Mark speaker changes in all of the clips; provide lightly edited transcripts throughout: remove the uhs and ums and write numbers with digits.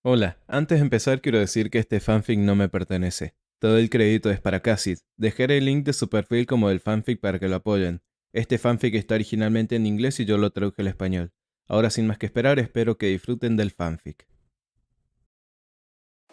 Speaker 1: Hola, antes de empezar quiero decir que este fanfic no me pertenece. Todo el crédito es para Cassid. Dejaré el link de su perfil como del fanfic para que lo apoyen. Este fanfic está originalmente en inglés y yo lo traduje al español. Ahora sin más que esperar, espero que disfruten del fanfic.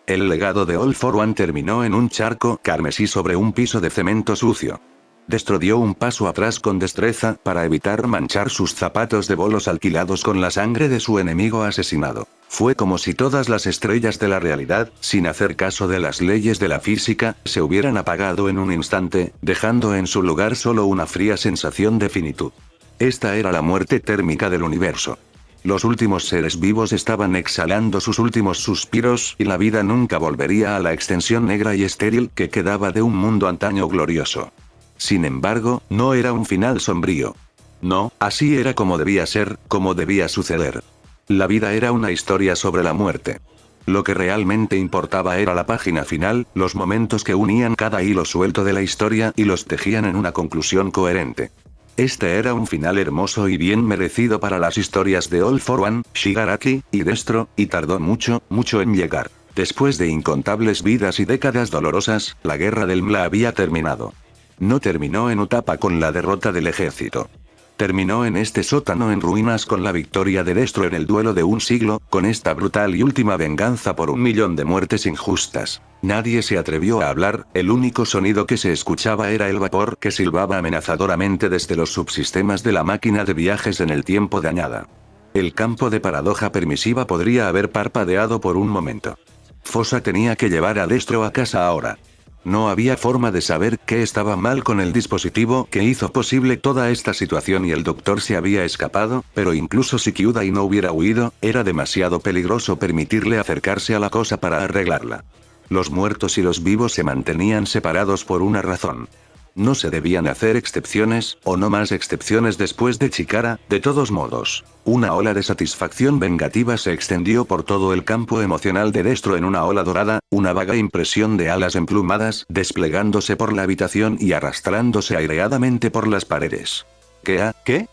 Speaker 2: El legado de All for One terminó en un charco carmesí sobre un piso de cemento sucio. Destro dio un paso atrás con destreza para evitar manchar sus zapatos de bolos alquilados con la sangre de su enemigo asesinado. Fue como si todas las estrellas de la realidad, sin hacer caso de las leyes de la física, se hubieran apagado en un instante, dejando en su lugar solo una fría sensación de finitud. Esta era la muerte térmica del universo. Los últimos seres vivos estaban exhalando sus últimos suspiros y la vida nunca volvería a la extensión negra y estéril que quedaba de un mundo antaño glorioso. Sin embargo, no era un final sombrío. No, así era como debía ser, como debía suceder. La vida era una historia sobre la muerte. Lo que realmente importaba era la página final, los momentos que unían cada hilo suelto de la historia y los tejían en una conclusión coherente. Este era un final hermoso y bien merecido para las historias de All for One, Shigaraki, y Destro, y tardó mucho, mucho en llegar. Después de incontables vidas y décadas dolorosas, la guerra del Mla había terminado. No terminó en Utapa con la derrota del ejército. Terminó en este sótano en ruinas con la victoria de Destro en el duelo de un siglo, con esta brutal y última venganza por 1.000.000 de muertes injustas. Nadie se atrevió a hablar, el único sonido que se escuchaba era el vapor que silbaba amenazadoramente desde los subsistemas de la máquina de viajes en el tiempo dañada. El campo de paradoja permisiva podría haber parpadeado por un momento. Fosa tenía que llevar a Destro a casa ahora. No había forma de saber qué estaba mal con el dispositivo que hizo posible toda esta situación y el doctor se había escapado, pero incluso si Kyudai no hubiera huido, era demasiado peligroso permitirle acercarse a la cosa para arreglarla. Los muertos y los vivos se mantenían separados por una razón. No se debían hacer excepciones, o no más excepciones después de Chikara, de todos modos. Una ola de satisfacción vengativa se extendió por todo el campo emocional de Destro en una ola dorada, una vaga impresión de alas emplumadas desplegándose por la habitación y arrastrándose aireadamente por las paredes. ¿Qué?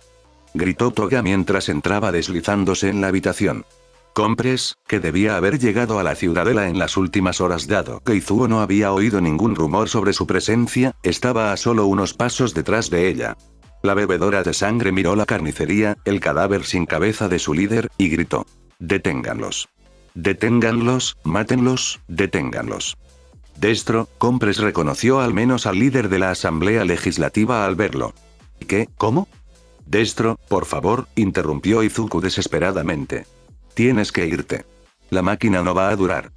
Speaker 2: Gritó Toga mientras entraba deslizándose en la habitación. Compres, que debía haber llegado a la ciudadela en las últimas horas dado que Izuo no había oído ningún rumor sobre su presencia, estaba a solo unos pasos detrás de ella. La bebedora de sangre miró la carnicería, el cadáver sin cabeza de su líder, y gritó. Deténganlos. Deténganlos, mátenlos, deténganlos. Destro, Compres reconoció al menos al líder de la Asamblea Legislativa al verlo. ¿Qué? ¿Cómo? Destro, por favor, interrumpió Izuku desesperadamente. Tienes que irte. La máquina no va a durar.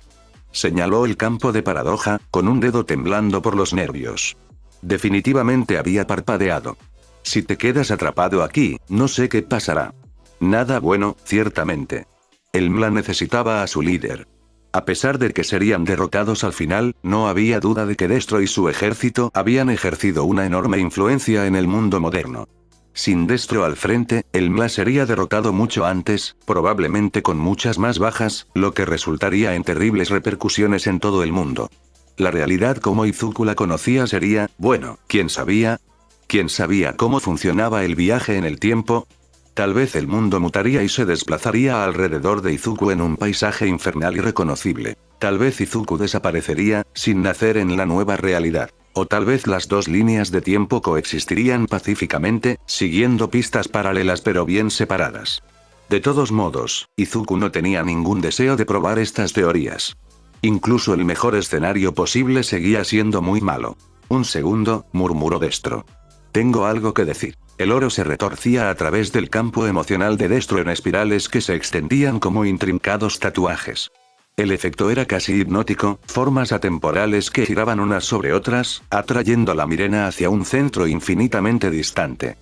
Speaker 2: Señaló el campo de paradoja, con un dedo temblando por los nervios. Definitivamente había parpadeado. Si te quedas atrapado aquí, no sé qué pasará. Nada bueno, ciertamente. El Mla necesitaba a su líder. A pesar de que serían derrotados al final, no había duda de que Destro y su ejército habían ejercido una enorme influencia en el mundo moderno. Sin Destro al frente, el Mla sería derrotado mucho antes, probablemente con muchas más bajas, lo que resultaría en terribles repercusiones en todo el mundo. La realidad como Izuku la conocía sería, bueno, ¿quién sabía? ¿Quién sabía cómo funcionaba el viaje en el tiempo? Tal vez el mundo mutaría y se desplazaría alrededor de Izuku en un paisaje infernal irreconocible. Tal vez Izuku desaparecería, sin nacer en la nueva realidad. O tal vez las dos líneas de tiempo coexistirían pacíficamente, siguiendo pistas paralelas pero bien separadas. De todos modos, Izuku no tenía ningún deseo de probar estas teorías. Incluso el mejor escenario posible seguía siendo muy malo. Un segundo, murmuró Destro. Tengo algo que decir. El oro se retorcía a través del campo emocional de Destro en espirales que se extendían como intrincados tatuajes. El efecto era casi hipnótico, formas atemporales que giraban unas sobre otras, atrayendo la Mirena hacia un centro infinitamente distante.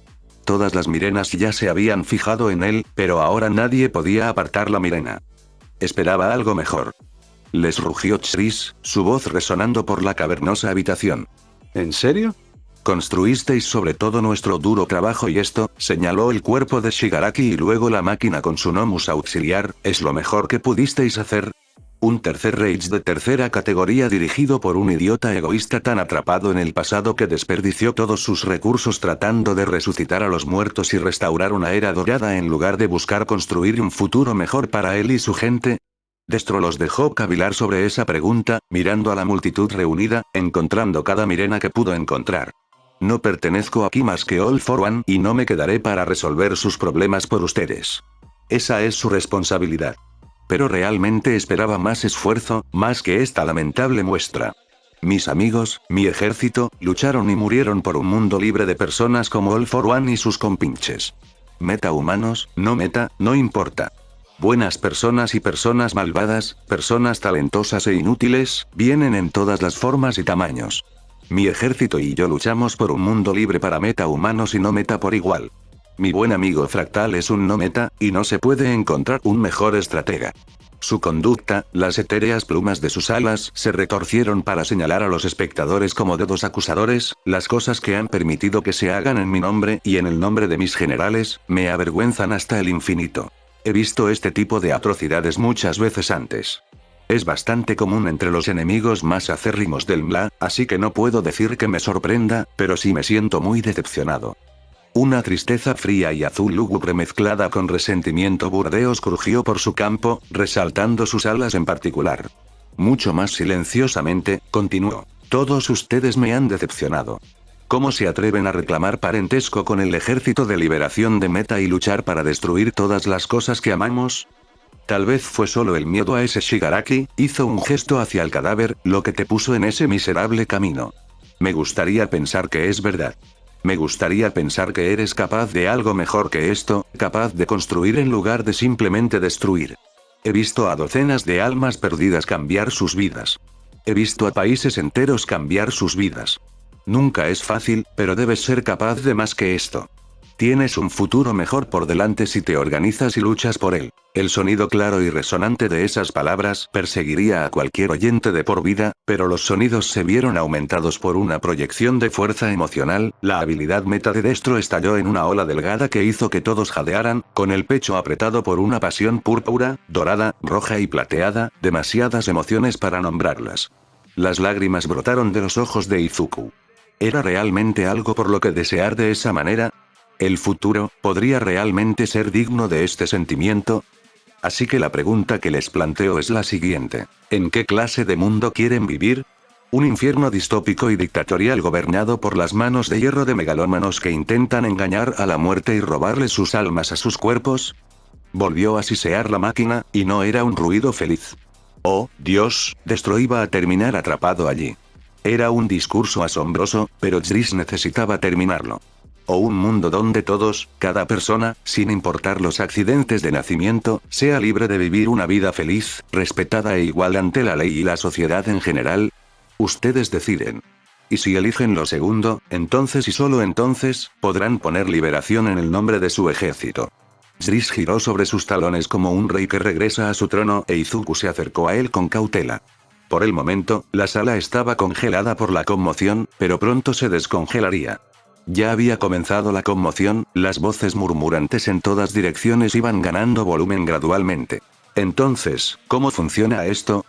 Speaker 2: Todas las Mirenas ya se habían fijado en él, pero ahora nadie podía apartar la Mirena. Esperaba algo mejor. Les rugió Chris, su voz resonando por la cavernosa habitación. ¿En serio? Construisteis sobre todo nuestro duro trabajo y esto, señaló el cuerpo de Shigaraki y luego la máquina con su Nomus auxiliar, ¿es lo mejor que pudisteis hacer? Un tercer rage de tercera categoría dirigido por un idiota egoísta tan atrapado en el pasado que desperdició todos sus recursos tratando de resucitar a los muertos y restaurar una era dorada en lugar de buscar construir un futuro mejor para él y su gente. Destro los dejó cavilar sobre esa pregunta, mirando a la multitud reunida, encontrando cada mirena que pudo encontrar. No pertenezco aquí más que All for One y no me quedaré para resolver sus problemas por ustedes. Esa es su responsabilidad. Pero realmente esperaba más esfuerzo, más que esta lamentable muestra. Mis amigos, mi ejército, lucharon y murieron por un mundo libre de personas como All for One y sus compinches. Meta humanos, no importa. Buenas personas y personas malvadas, personas talentosas e inútiles, vienen en todas las formas y tamaños. Mi ejército y yo luchamos por un mundo libre para meta humanos y no meta por igual. Mi buen amigo Fractal es un no meta, y no se puede encontrar un mejor estratega. Su conducta, las etéreas plumas de sus alas se retorcieron para señalar a los espectadores como dedos acusadores, las cosas que han permitido que se hagan en mi nombre y en el nombre de mis generales, me avergüenzan hasta el infinito. He visto este tipo de atrocidades muchas veces antes. Es bastante común entre los enemigos más acérrimos del MLA, así que no puedo decir que me sorprenda, pero sí me siento muy decepcionado. Una tristeza fría y azul lúgubre mezclada con resentimiento burdeos crujió por su campo, resaltando sus alas en particular. Mucho más silenciosamente, continuó. Todos ustedes me han decepcionado. ¿Cómo se atreven a reclamar parentesco con el Ejército de Liberación de Meta y luchar para destruir todas las cosas que amamos? Tal vez fue solo el miedo a ese Shigaraki, hizo un gesto hacia el cadáver, lo que te puso en ese miserable camino. Me gustaría pensar que es verdad. Me gustaría pensar que eres capaz de algo mejor que esto, capaz de construir en lugar de simplemente destruir. He visto a docenas de almas perdidas cambiar sus vidas. He visto a países enteros cambiar sus vidas. Nunca es fácil, pero debes ser capaz de más que esto. Tienes un futuro mejor por delante si te organizas y luchas por él. El sonido claro y resonante de esas palabras perseguiría a cualquier oyente de por vida, pero los sonidos se vieron aumentados por una proyección de fuerza emocional. La habilidad meta de Destro estalló en una ola delgada que hizo que todos jadearan, con el pecho apretado por una pasión púrpura, dorada, roja y plateada, demasiadas emociones para nombrarlas. Las lágrimas brotaron de los ojos de Izuku. ¿Era realmente algo por lo que desear de esa manera? ¿El futuro podría realmente ser digno de este sentimiento? Así que la pregunta que les planteo es la siguiente. ¿En qué clase de mundo quieren vivir? ¿Un infierno distópico y dictatorial gobernado por las manos de hierro de megalómanos que intentan engañar a la muerte y robarle sus almas a sus cuerpos? Volvió a sisear la máquina, y no era un ruido feliz. Oh, Dios, Destro iba a terminar atrapado allí. Era un discurso asombroso, pero Jris necesitaba terminarlo. O un mundo donde todos, cada persona, sin importar los accidentes de nacimiento, sea libre de vivir una vida feliz, respetada e igual ante la ley y la sociedad en general. Ustedes deciden. Y si eligen lo segundo, entonces y solo entonces, podrán poner liberación en el nombre de su ejército. Jris giró sobre sus talones como un rey que regresa a su trono e Izuku se acercó a él con cautela. Por el momento, la sala estaba congelada por la conmoción, pero pronto se descongelaría. Ya había comenzado la conmoción, las voces murmurantes en todas direcciones iban ganando volumen gradualmente. Entonces, ¿cómo funciona esto?,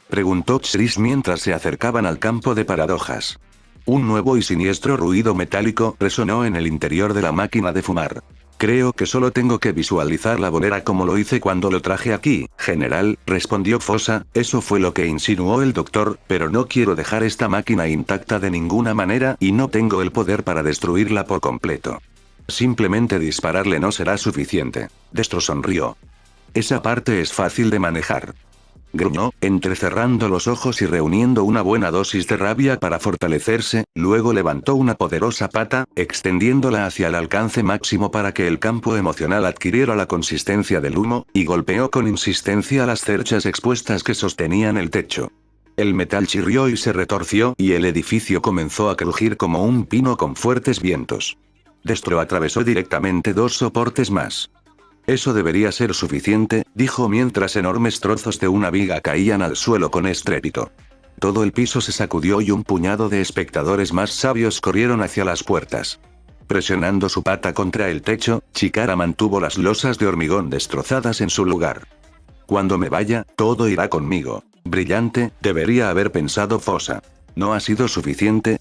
Speaker 2: preguntó Jris mientras se acercaban al campo de paradojas. Un nuevo y siniestro ruido metálico resonó en el interior de la máquina de fumar. Creo que solo tengo que visualizar la bolera como lo hice cuando lo traje aquí, general, respondió Fosa. Eso fue lo que insinuó el doctor, pero no quiero dejar esta máquina intacta de ninguna manera y no tengo el poder para destruirla por completo. Simplemente dispararle no será suficiente. Destro sonrió. Esa parte es fácil de manejar. Gruñó, entrecerrando los ojos y reuniendo una buena dosis de rabia para fortalecerse, luego levantó una poderosa pata, extendiéndola hacia el alcance máximo para que el campo emocional adquiriera la consistencia del humo, y golpeó con insistencia las cerchas expuestas que sostenían el techo. El metal chirrió y se retorció, y el edificio comenzó a crujir como un pino con fuertes vientos. Destro atravesó directamente dos soportes más. Eso debería ser suficiente, dijo mientras enormes trozos de una viga caían al suelo con estrépito. Todo el piso se sacudió y un puñado de espectadores más sabios corrieron hacia las puertas. Presionando su pata contra el techo, Chikara mantuvo las losas de hormigón destrozadas en su lugar. Cuando me vaya, todo irá conmigo. Brillante, debería haber pensado Fosa. ¿No ha sido suficiente?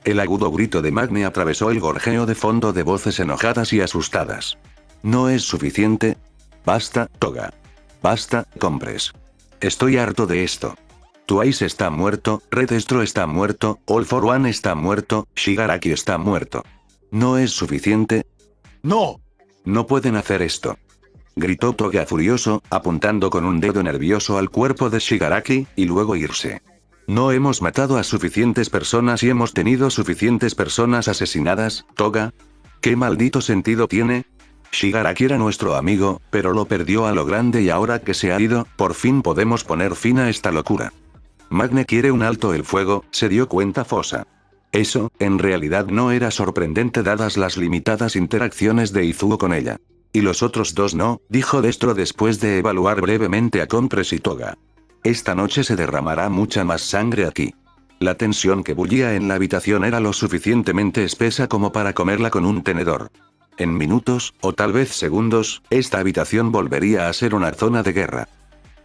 Speaker 2: El agudo grito de Magni atravesó el gorjeo de fondo de voces enojadas y asustadas. ¿No es suficiente? Basta, Toga. Basta, Compres. Estoy harto de esto. Twice está muerto, Red Destro está muerto, All for One está muerto, Shigaraki está muerto. ¿No es suficiente?
Speaker 3: ¡No!
Speaker 2: No pueden hacer esto. Gritó Toga furioso, apuntando con un dedo nervioso al cuerpo de Shigaraki, y luego irse. No hemos matado a suficientes personas y hemos tenido suficientes personas asesinadas, Toga. ¿Qué maldito sentido tiene? Shigaraki era nuestro amigo, pero lo perdió a lo grande y ahora que se ha ido, por fin podemos poner fin a esta locura. Magne quiere un alto el fuego, se dio cuenta Fosa. Eso, en realidad no era sorprendente dadas las limitadas interacciones de Izuo con ella. Y los otros dos no, dijo Destro después de evaluar brevemente a Compress y Toga. Esta noche se derramará mucha más sangre aquí. La tensión que bullía en la habitación era lo suficientemente espesa como para comerla con un tenedor. En minutos, o tal vez segundos, esta habitación volvería a ser una zona de guerra.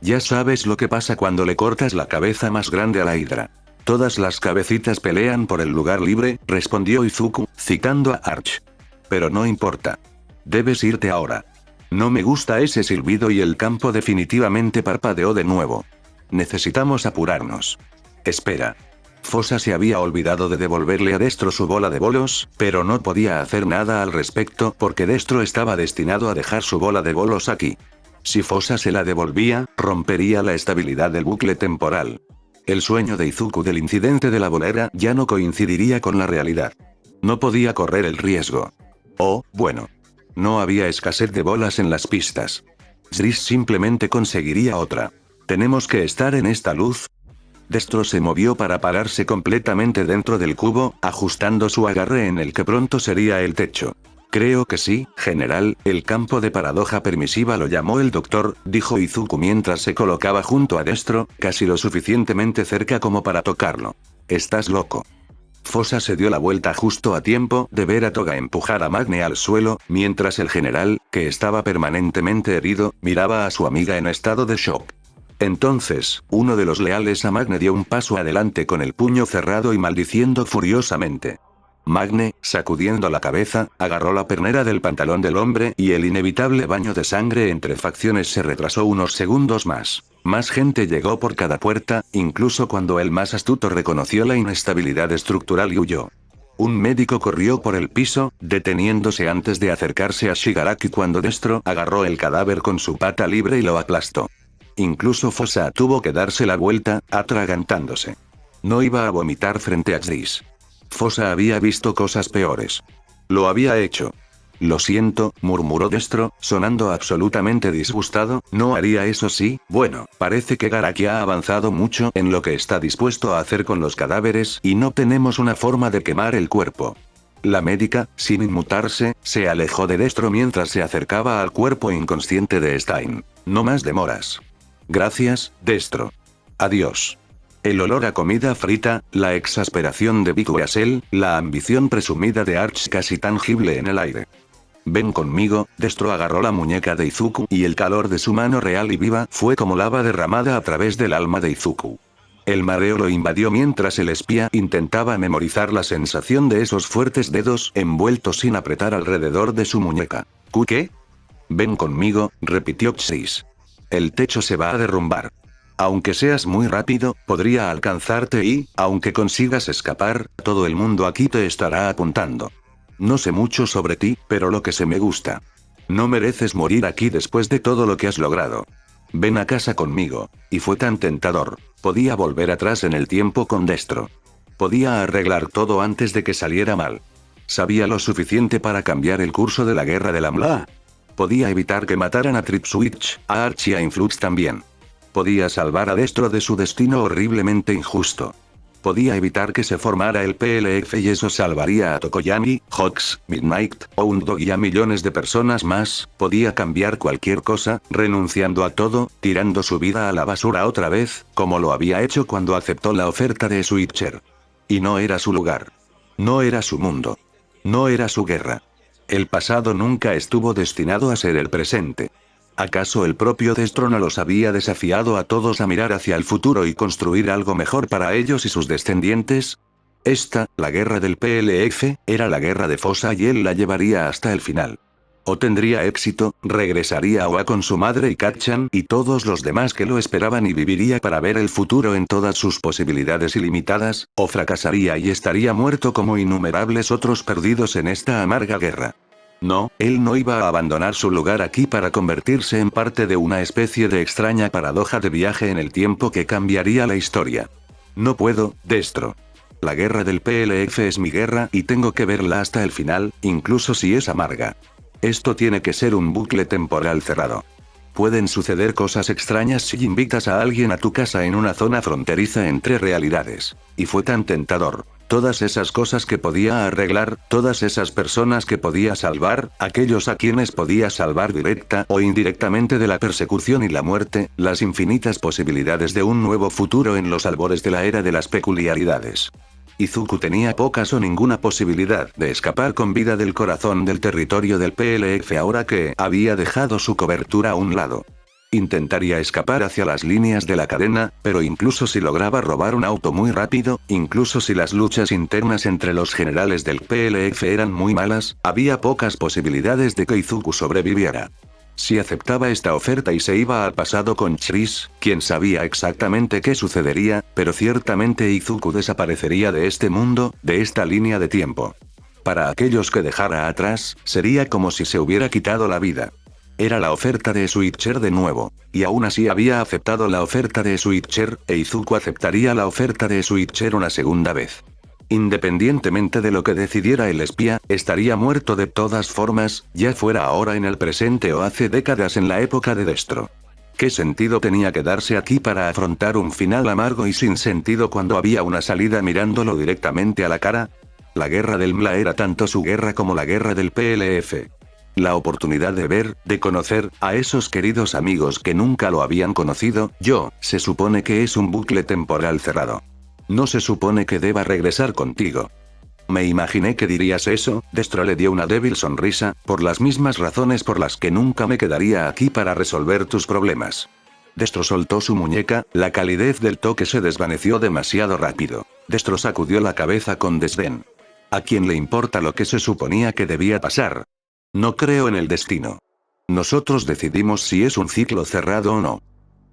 Speaker 2: Ya sabes lo que pasa cuando le cortas la cabeza más grande a la hidra. Todas las cabecitas pelean por el lugar libre, respondió Izuku, citando a Arch. Pero no importa. Debes irte ahora. No me gusta ese silbido y el campo definitivamente parpadeó de nuevo. Necesitamos apurarnos. Espera. Fosa se había olvidado de devolverle a Destro su bola de bolos, pero no podía hacer nada al respecto porque Destro estaba destinado a dejar su bola de bolos aquí. Si Fosa se la devolvía, rompería la estabilidad del bucle temporal. El sueño de Izuku del incidente de la bolera ya no coincidiría con la realidad. No podía correr el riesgo. Oh, bueno. No había escasez de bolas en las pistas. Zris simplemente conseguiría otra. ¿Tenemos que estar en esta luz? Destro se movió para pararse completamente dentro del cubo, ajustando su agarre en el que pronto sería el techo. Creo que sí, general, el campo de paradoja permisiva lo llamó el doctor, dijo Izuku mientras se colocaba junto a Destro, casi lo suficientemente cerca como para tocarlo. Estás loco. Fosa se dio la vuelta justo a tiempo de ver a Toga empujar a Magne al suelo, mientras el general, que estaba permanentemente herido, miraba a su amiga en estado de shock. Entonces, uno de los leales a Magne dio un paso adelante con el puño cerrado y maldiciendo furiosamente. Magne, sacudiendo la cabeza, agarró la pernera del pantalón del hombre y el inevitable baño de sangre entre facciones se retrasó unos segundos más. Más gente llegó por cada puerta, incluso cuando el más astuto reconoció la inestabilidad estructural y huyó. Un médico corrió por el piso, deteniéndose antes de acercarse a Shigaraki cuando Destro agarró el cadáver con su pata libre y lo aplastó. Incluso Fosa tuvo que darse la vuelta, atragantándose. No iba a vomitar frente a Zris. Fosa había visto cosas peores. Lo había hecho. Lo siento, murmuró Destro, sonando absolutamente disgustado, no haría eso sí, bueno, parece que Garaki ha avanzado mucho en lo que está dispuesto a hacer con los cadáveres y no tenemos una forma de quemar el cuerpo. La médica, sin inmutarse, se alejó de Destro mientras se acercaba al cuerpo inconsciente de Stein. No más demoras. Gracias, Destro. Adiós. El olor a comida frita, la exasperación de Big Weasel, la ambición presumida de Arch casi tangible en el aire. Ven conmigo, Destro agarró la muñeca de Izuku y el calor de su mano real y viva fue como lava derramada a través del alma de Izuku. El mareo lo invadió mientras el espía intentaba memorizar la sensación de esos fuertes dedos envueltos sin apretar alrededor de su muñeca. ¿Qué? Ven conmigo, repitió Xis. El techo se va a derrumbar. Aunque seas muy rápido, podría alcanzarte y, aunque consigas escapar, todo el mundo aquí te estará apuntando. No sé mucho sobre ti, pero lo que sé me gusta. No mereces morir aquí después de todo lo que has logrado. Ven a casa conmigo. Y fue tan tentador. Podía volver atrás en el tiempo con Destro. Podía arreglar todo antes de que saliera mal. Sabía lo suficiente para cambiar el curso de la guerra de la Mla. Podía evitar que mataran a Tripswitch, a Arch y a Influx también. Podía salvar a Destro de su destino horriblemente injusto. Podía evitar que se formara el PLF y eso salvaría a Tokoyami, Hawks, Midnight, Hound y a millones de personas más. Podía cambiar cualquier cosa, renunciando a todo, tirando su vida a la basura otra vez, como lo había hecho cuando aceptó la oferta de Switcher. Y no era su lugar. No era su mundo. No era su guerra. El pasado nunca estuvo destinado a ser el presente. ¿Acaso el propio Destro no los había desafiado a todos a mirar hacia el futuro y construir algo mejor para ellos y sus descendientes? Esta, la guerra del PLF, era la guerra de Fosa y él la llevaría hasta el final. O tendría éxito, regresaría a Oa con su madre y Kacchan y todos los demás que lo esperaban y viviría para ver el futuro en todas sus posibilidades ilimitadas, o fracasaría y estaría muerto como innumerables otros perdidos en esta amarga guerra. No, él no iba a abandonar su lugar aquí para convertirse en parte de una especie de extraña paradoja de viaje en el tiempo que cambiaría la historia. No puedo, Destro. La guerra del PLF es mi guerra y tengo que verla hasta el final, incluso si es amarga. Esto tiene que ser un bucle temporal cerrado. Pueden suceder cosas extrañas si invitas a alguien a tu casa en una zona fronteriza entre realidades. Y fue tan tentador. Todas esas cosas que podía arreglar, todas esas personas que podía salvar, aquellos a quienes podía salvar directa o indirectamente de la persecución y la muerte, las infinitas posibilidades de un nuevo futuro en los albores de la era de las peculiaridades. Izuku tenía pocas o ninguna posibilidad de escapar con vida del corazón del territorio del PLF ahora que había dejado su cobertura a un lado. Intentaría escapar hacia las líneas de la cadena, pero incluso si lograba robar un auto muy rápido, incluso si las luchas internas entre los generales del PLF eran muy malas, había pocas posibilidades de que Izuku sobreviviera. Si aceptaba esta oferta y se iba al pasado con Chris, quien sabía exactamente qué sucedería, pero ciertamente Izuku desaparecería de este mundo, de esta línea de tiempo. Para aquellos que dejara atrás, sería como si se hubiera quitado la vida. Era la oferta de Switcher de nuevo, y aún así había aceptado la oferta de Switcher, e Izuku aceptaría la oferta de Switcher una segunda vez. Independientemente de lo que decidiera el espía, estaría muerto de todas formas, ya fuera ahora en el presente o hace décadas en la época de Destro. ¿Qué sentido tenía quedarse aquí para afrontar un final amargo y sin sentido cuando había una salida mirándolo directamente a la cara? La guerra del MLA era tanto su guerra como la guerra del PLF. La oportunidad de ver, de conocer, a esos queridos amigos que nunca lo habían conocido, se supone que es un bucle temporal cerrado. No se supone que deba regresar contigo. Me imaginé que dirías eso, Destro le dio una débil sonrisa, por las mismas razones por las que nunca me quedaría aquí para resolver tus problemas. Destro soltó su muñeca, la calidez del toque se desvaneció demasiado rápido. Destro sacudió la cabeza con desdén. ¿A quién le importa lo que se suponía que debía pasar? No creo en el destino. Nosotros decidimos si es un ciclo cerrado o no.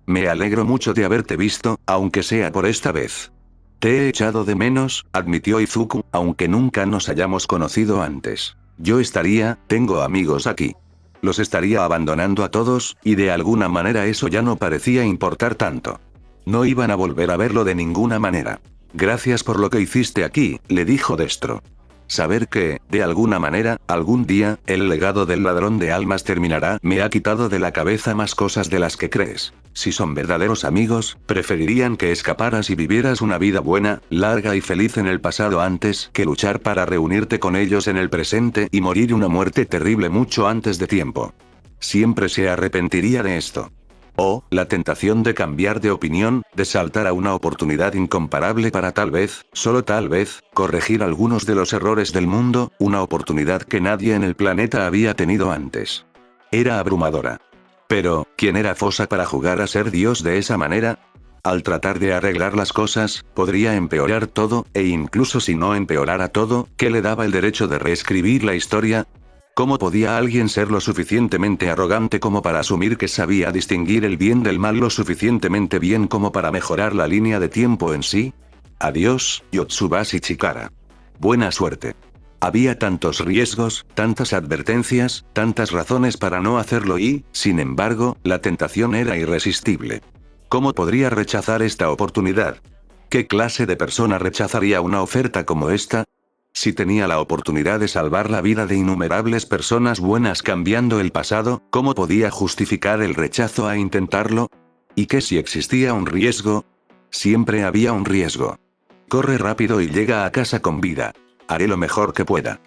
Speaker 2: Me alegro mucho de haberte visto, aunque sea por esta vez. Te he echado de menos, admitió Izuku, aunque nunca nos hayamos conocido antes. Tengo amigos aquí. Los estaría abandonando a todos, y de alguna manera eso ya no parecía importar tanto. No iban a volver a verlo de ninguna manera. Gracias por lo que hiciste aquí, le dijo Destro. Saber que, de alguna manera, algún día, el legado del ladrón de almas terminará, me ha quitado de la cabeza más cosas de las que crees. Si son verdaderos amigos, preferirían que escaparas y vivieras una vida buena, larga y feliz en el pasado antes que luchar para reunirte con ellos en el presente y morir una muerte terrible mucho antes de tiempo. Siempre se arrepentiría de esto. O, la tentación de cambiar de opinión, de saltar a una oportunidad incomparable para tal vez, solo tal vez, corregir algunos de los errores del mundo, una oportunidad que nadie en el planeta había tenido antes. Era abrumadora. Pero, ¿quién era Fosa para jugar a ser Dios de esa manera? Al tratar de arreglar las cosas, podría empeorar todo, e incluso si no empeorara todo, ¿qué le daba el derecho de reescribir la historia? ¿Cómo podía alguien ser lo suficientemente arrogante como para asumir que sabía distinguir el bien del mal lo suficientemente bien como para mejorar la línea de tiempo en sí? Adiós, Yotsubashi Chikara. Buena suerte. Había tantos riesgos, tantas advertencias, tantas razones para no hacerlo y, sin embargo, la tentación era irresistible. ¿Cómo podría rechazar esta oportunidad? ¿Qué clase de persona rechazaría una oferta como esta? Si tenía la oportunidad de salvar la vida de innumerables personas buenas cambiando el pasado, ¿cómo podía justificar el rechazo a intentarlo? ¿Y qué si existía un riesgo? Siempre había un riesgo. Corre rápido y llega a casa con vida. Haré lo mejor que pueda.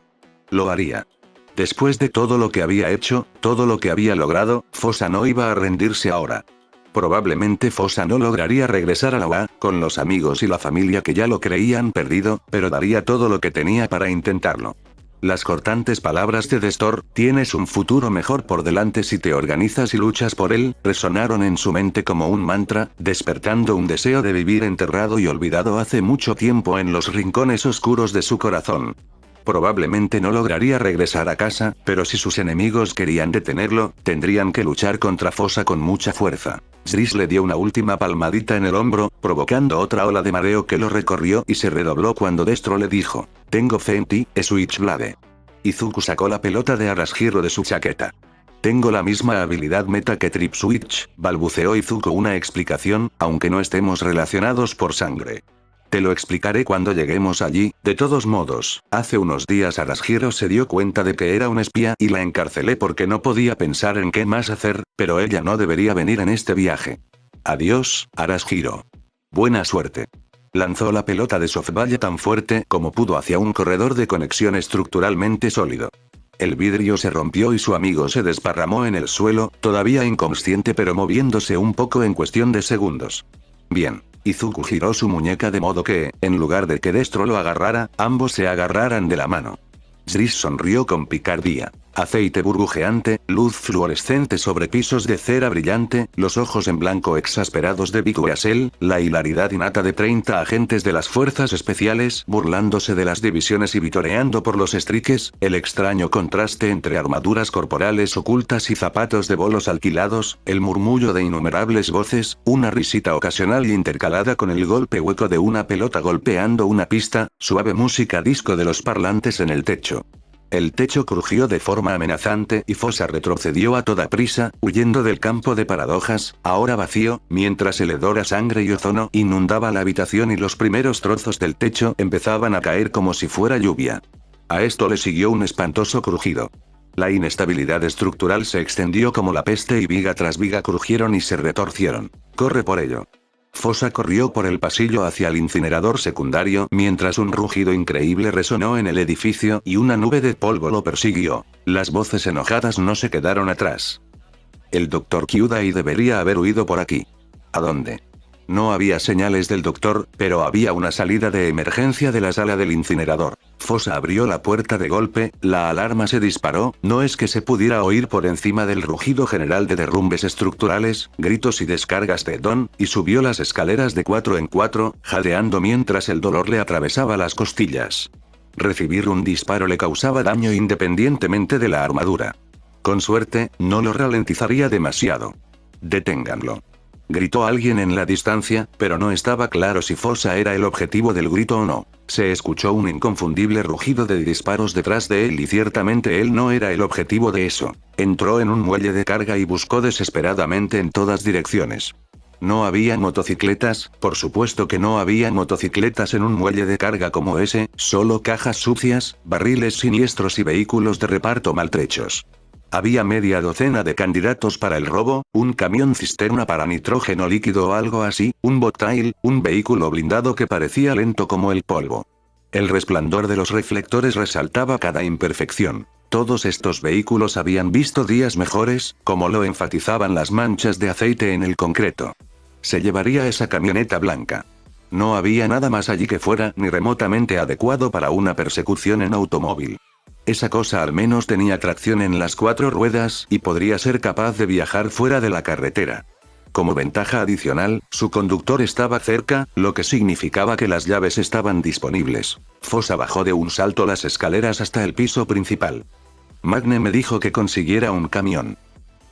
Speaker 2: Lo haría. Después de todo lo que había hecho, todo lo que había logrado, Fosa no iba a rendirse ahora. Probablemente Fosa no lograría regresar a la UA, con los amigos y la familia que ya lo creían perdido, pero daría todo lo que tenía para intentarlo. Las cortantes palabras de Destor, tienes un futuro mejor por delante si te organizas y luchas por él, resonaron en su mente como un mantra, despertando un deseo de vivir enterrado y olvidado hace mucho tiempo en los rincones oscuros de su corazón. Probablemente no lograría regresar a casa, pero si sus enemigos querían detenerlo, tendrían que luchar contra Fosa con mucha fuerza. Zris le dio una última palmadita en el hombro, provocando otra ola de mareo que lo recorrió y se redobló cuando Destro le dijo: «Tengo fe en ti, Switchblade». Izuku sacó la pelota de Arashiro de su chaqueta. «Tengo la misma habilidad meta que Trip Switch», balbuceó Izuku una explicación, aunque no estemos relacionados por sangre. «Te lo explicaré cuando lleguemos allí. De todos modos, hace unos días Arashiro se dio cuenta de que era un espía y la encarcelé porque no podía pensar en qué más hacer, pero ella no debería venir en este viaje. Adiós, Arashiro. Buena suerte». Lanzó la pelota de softball tan fuerte como pudo hacia un corredor de conexión estructuralmente sólido. El vidrio se rompió y su amigo se desparramó en el suelo, todavía inconsciente pero moviéndose un poco en cuestión de segundos. Bien. Izuku giró su muñeca de modo que, en lugar de que Destro lo agarrara, ambos se agarraran de la mano. Zris sonrió con picardía. Aceite burbujeante, luz fluorescente sobre pisos de cera brillante, los ojos en blanco exasperados de Big Weasel, la hilaridad innata de 30 agentes de las fuerzas especiales burlándose de las divisiones y vitoreando por los estriques, el extraño contraste entre armaduras corporales ocultas y zapatos de bolos alquilados, el murmullo de innumerables voces, una risita ocasional intercalada con el golpe hueco de una pelota golpeando una pista, suave música disco de los parlantes en el techo. El techo crujió de forma amenazante y Fosa retrocedió a toda prisa, huyendo del campo de paradojas, ahora vacío, mientras el hedor a sangre y ozono inundaba la habitación y los primeros trozos del techo empezaban a caer como si fuera lluvia. A esto le siguió un espantoso crujido. La inestabilidad estructural se extendió como la peste y viga tras viga crujieron y se retorcieron. «Corre por ello». Fosa corrió por el pasillo hacia el incinerador secundario mientras un rugido increíble resonó en el edificio y una nube de polvo lo persiguió. Las voces enojadas no se quedaron atrás. El Dr. Kyudai debería haber huido por aquí. ¿A dónde? No había señales del doctor, pero había una salida de emergencia de la sala del incinerador. Fosa abrió la puerta de golpe, la alarma se disparó, no es que se pudiera oír por encima del rugido general de derrumbes estructurales, gritos y descargas de Don, y subió las escaleras de 4 en 4, jadeando mientras el dolor le atravesaba las costillas. Recibir un disparo le causaba daño independientemente de la armadura. Con suerte, no lo ralentizaría demasiado. «Deténganlo», gritó alguien en la distancia, pero no estaba claro si Fosa era el objetivo del grito o no. Se escuchó un inconfundible rugido de disparos detrás de él y ciertamente él no era el objetivo de eso. Entró en un muelle de carga y buscó desesperadamente en todas direcciones. No había motocicletas, por supuesto que no había motocicletas en un muelle de carga como ese, solo cajas sucias, barriles siniestros y vehículos de reparto maltrechos. Había media docena de candidatos para el robo, un camión cisterna para nitrógeno líquido o algo así, un botail, un vehículo blindado que parecía lento como el polvo. El resplandor de los reflectores resaltaba cada imperfección. Todos estos vehículos habían visto días mejores, como lo enfatizaban las manchas de aceite en el concreto. Se llevaría esa camioneta blanca. No había nada más allí que fuera ni remotamente adecuado para una persecución en automóvil. Esa cosa al menos tenía tracción en las 4 ruedas y podría ser capaz de viajar fuera de la carretera. Como ventaja adicional, su conductor estaba cerca, lo que significaba que las llaves estaban disponibles. Fosa bajó de un salto las escaleras hasta el piso principal. «Magne me dijo que consiguiera un camión»,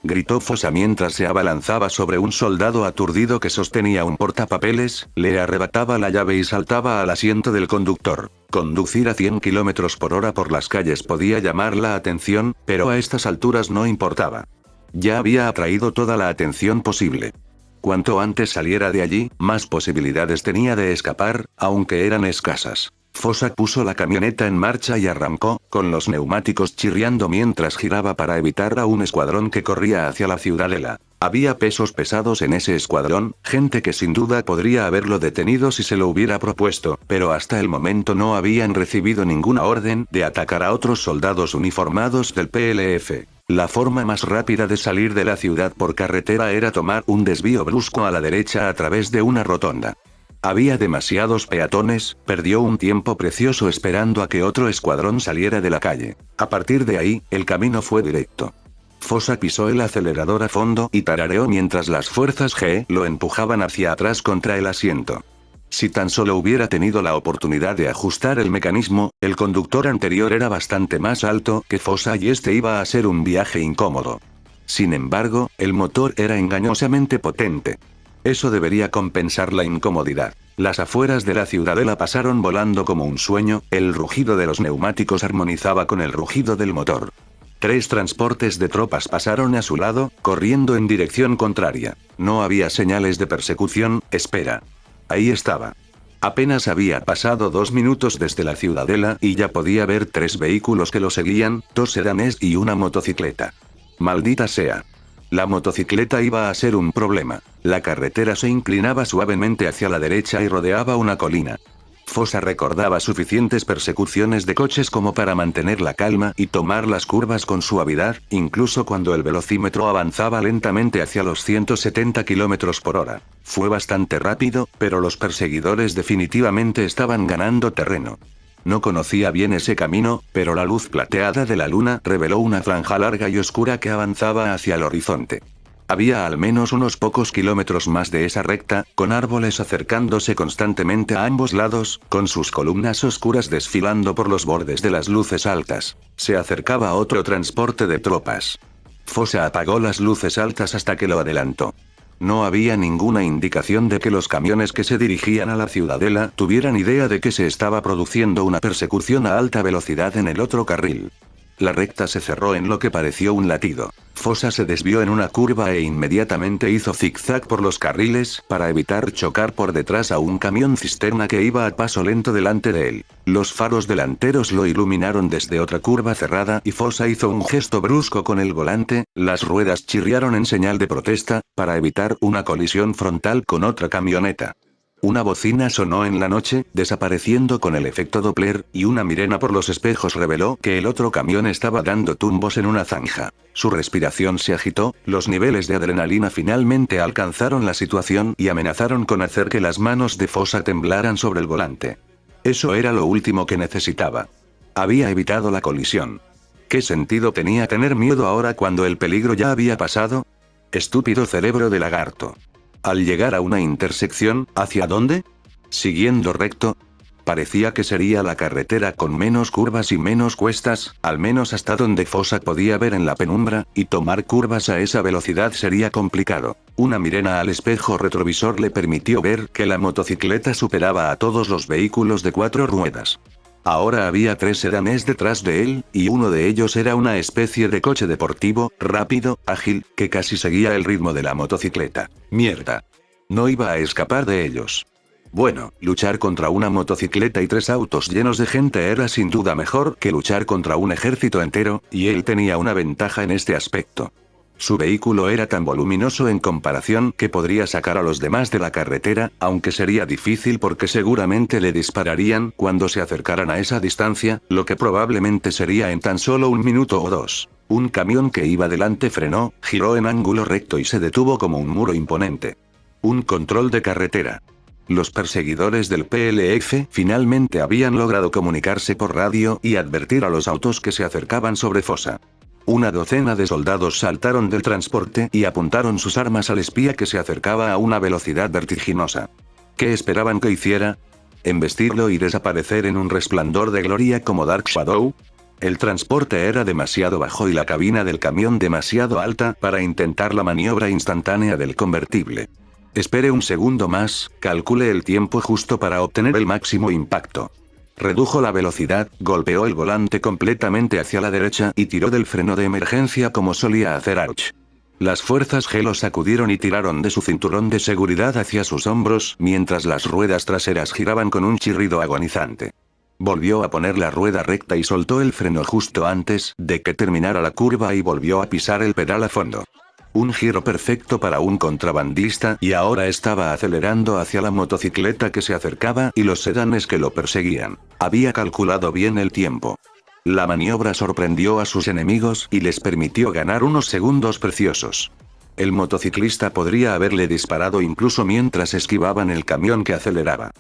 Speaker 2: gritó Fosa mientras se abalanzaba sobre un soldado aturdido que sostenía un portapapeles, le arrebataba la llave y saltaba al asiento del conductor. Conducir a 100 km por hora por las calles podía llamar la atención, pero a estas alturas no importaba. Ya había atraído toda la atención posible. Cuanto antes saliera de allí, más posibilidades tenía de escapar, aunque eran escasas. Fosa puso la camioneta en marcha y arrancó, con los neumáticos chirriando mientras giraba para evitar a un escuadrón que corría hacia la ciudadela. Había pesos pesados en ese escuadrón, gente que sin duda podría haberlo detenido si se lo hubiera propuesto, pero hasta el momento no habían recibido ninguna orden de atacar a otros soldados uniformados del PLF. La forma más rápida de salir de la ciudad por carretera era tomar un desvío brusco a la derecha a través de una rotonda. Había demasiados peatones, perdió un tiempo precioso esperando a que otro escuadrón saliera de la calle. A partir de ahí, el camino fue directo. Fosa pisó el acelerador a fondo y tarareó mientras las fuerzas G lo empujaban hacia atrás contra el asiento. Si tan solo hubiera tenido la oportunidad de ajustar el mecanismo, el conductor anterior era bastante más alto que Fosa y este iba a ser un viaje incómodo. Sin embargo, el motor era engañosamente potente. Eso debería compensar la incomodidad. Las afueras de la ciudadela pasaron volando como un sueño, el rugido de los neumáticos armonizaba con el rugido del motor. 3 transportes de tropas pasaron a su lado, corriendo en dirección contraria. No había señales de persecución. Espera. Ahí estaba. Apenas había pasado 2 minutos desde la ciudadela y ya podía ver 3 vehículos que lo seguían, 2 sedanes y una motocicleta. Maldita sea. La motocicleta iba a ser un problema. La carretera se inclinaba suavemente hacia la derecha y rodeaba una colina. Fosa recordaba suficientes persecuciones de coches como para mantener la calma y tomar las curvas con suavidad, incluso cuando el velocímetro avanzaba lentamente hacia los 170 km por hora. Fue bastante rápido, pero los perseguidores definitivamente estaban ganando terreno. No conocía bien ese camino, pero la luz plateada de la luna reveló una franja larga y oscura que avanzaba hacia el horizonte. Había al menos unos pocos kilómetros más de esa recta, con árboles acercándose constantemente a ambos lados, con sus columnas oscuras desfilando por los bordes de las luces altas. Se acercaba otro transporte de tropas. Fosa apagó las luces altas hasta que lo adelantó. No había ninguna indicación de que los camiones que se dirigían a la ciudadela tuvieran idea de que se estaba produciendo una persecución a alta velocidad en el otro carril. La recta se cerró en lo que pareció un latido. Fosa se desvió en una curva e inmediatamente hizo zigzag por los carriles para evitar chocar por detrás a un camión cisterna que iba a paso lento delante de él. Los faros delanteros lo iluminaron desde otra curva cerrada y Fosa hizo un gesto brusco con el volante, las ruedas chirriaron en señal de protesta, para evitar una colisión frontal con otra camioneta. Una bocina sonó en la noche, desapareciendo con el efecto Doppler, y una mirena por los espejos reveló que el otro camión estaba dando tumbos en una zanja. Su respiración se agitó, los niveles de adrenalina finalmente alcanzaron la situación y amenazaron con hacer que las manos de Fosa temblaran sobre el volante. Eso era lo último que necesitaba. Había evitado la colisión. ¿Qué sentido tenía tener miedo ahora cuando el peligro ya había pasado? Estúpido cerebro de lagarto. Al llegar a una intersección, ¿hacia dónde? Siguiendo recto. Parecía que sería la carretera con menos curvas y menos cuestas, al menos hasta donde Fosa podía ver en la penumbra, y tomar curvas a esa velocidad sería complicado. Una mirena al espejo retrovisor le permitió ver que la motocicleta superaba a todos los vehículos de 4 ruedas. Ahora había 3 sedanes detrás de él, y uno de ellos era una especie de coche deportivo, rápido, ágil, que casi seguía el ritmo de la motocicleta. Mierda. No iba a escapar de ellos. Bueno, luchar contra una motocicleta y 3 autos llenos de gente era sin duda mejor que luchar contra un ejército entero, y él tenía una ventaja en este aspecto. Su vehículo era tan voluminoso en comparación que podría sacar a los demás de la carretera, aunque sería difícil porque seguramente le dispararían cuando se acercaran a esa distancia, lo que probablemente sería en tan solo 1 minuto o 2. Un camión que iba delante frenó, giró en ángulo recto y se detuvo como un muro imponente. Un control de carretera. Los perseguidores del PLF finalmente habían logrado comunicarse por radio y advertir a los autos que se acercaban sobre Fosa. Una docena de soldados saltaron del transporte y apuntaron sus armas al espía que se acercaba a una velocidad vertiginosa. ¿Qué esperaban que hiciera? ¿Embestirlo y desaparecer en un resplandor de gloria como Dark Shadow? El transporte era demasiado bajo y la cabina del camión demasiado alta para intentar la maniobra instantánea del convertible. Espere un segundo más, calcule el tiempo justo para obtener el máximo impacto. Redujo la velocidad, golpeó el volante completamente hacia la derecha y tiró del freno de emergencia como solía hacer Arch. Las fuerzas G lo sacudieron y tiraron de su cinturón de seguridad hacia sus hombros, mientras las ruedas traseras giraban con un chirrido agonizante. Volvió a poner la rueda recta y soltó el freno justo antes de que terminara la curva y volvió a pisar el pedal a fondo. Un giro perfecto para un contrabandista y ahora estaba acelerando hacia la motocicleta que se acercaba y los sedanes que lo perseguían. Había calculado bien el tiempo. La maniobra sorprendió a sus enemigos y les permitió ganar unos segundos preciosos. El motociclista podría haberle disparado incluso mientras esquivaban el camión que aceleraba.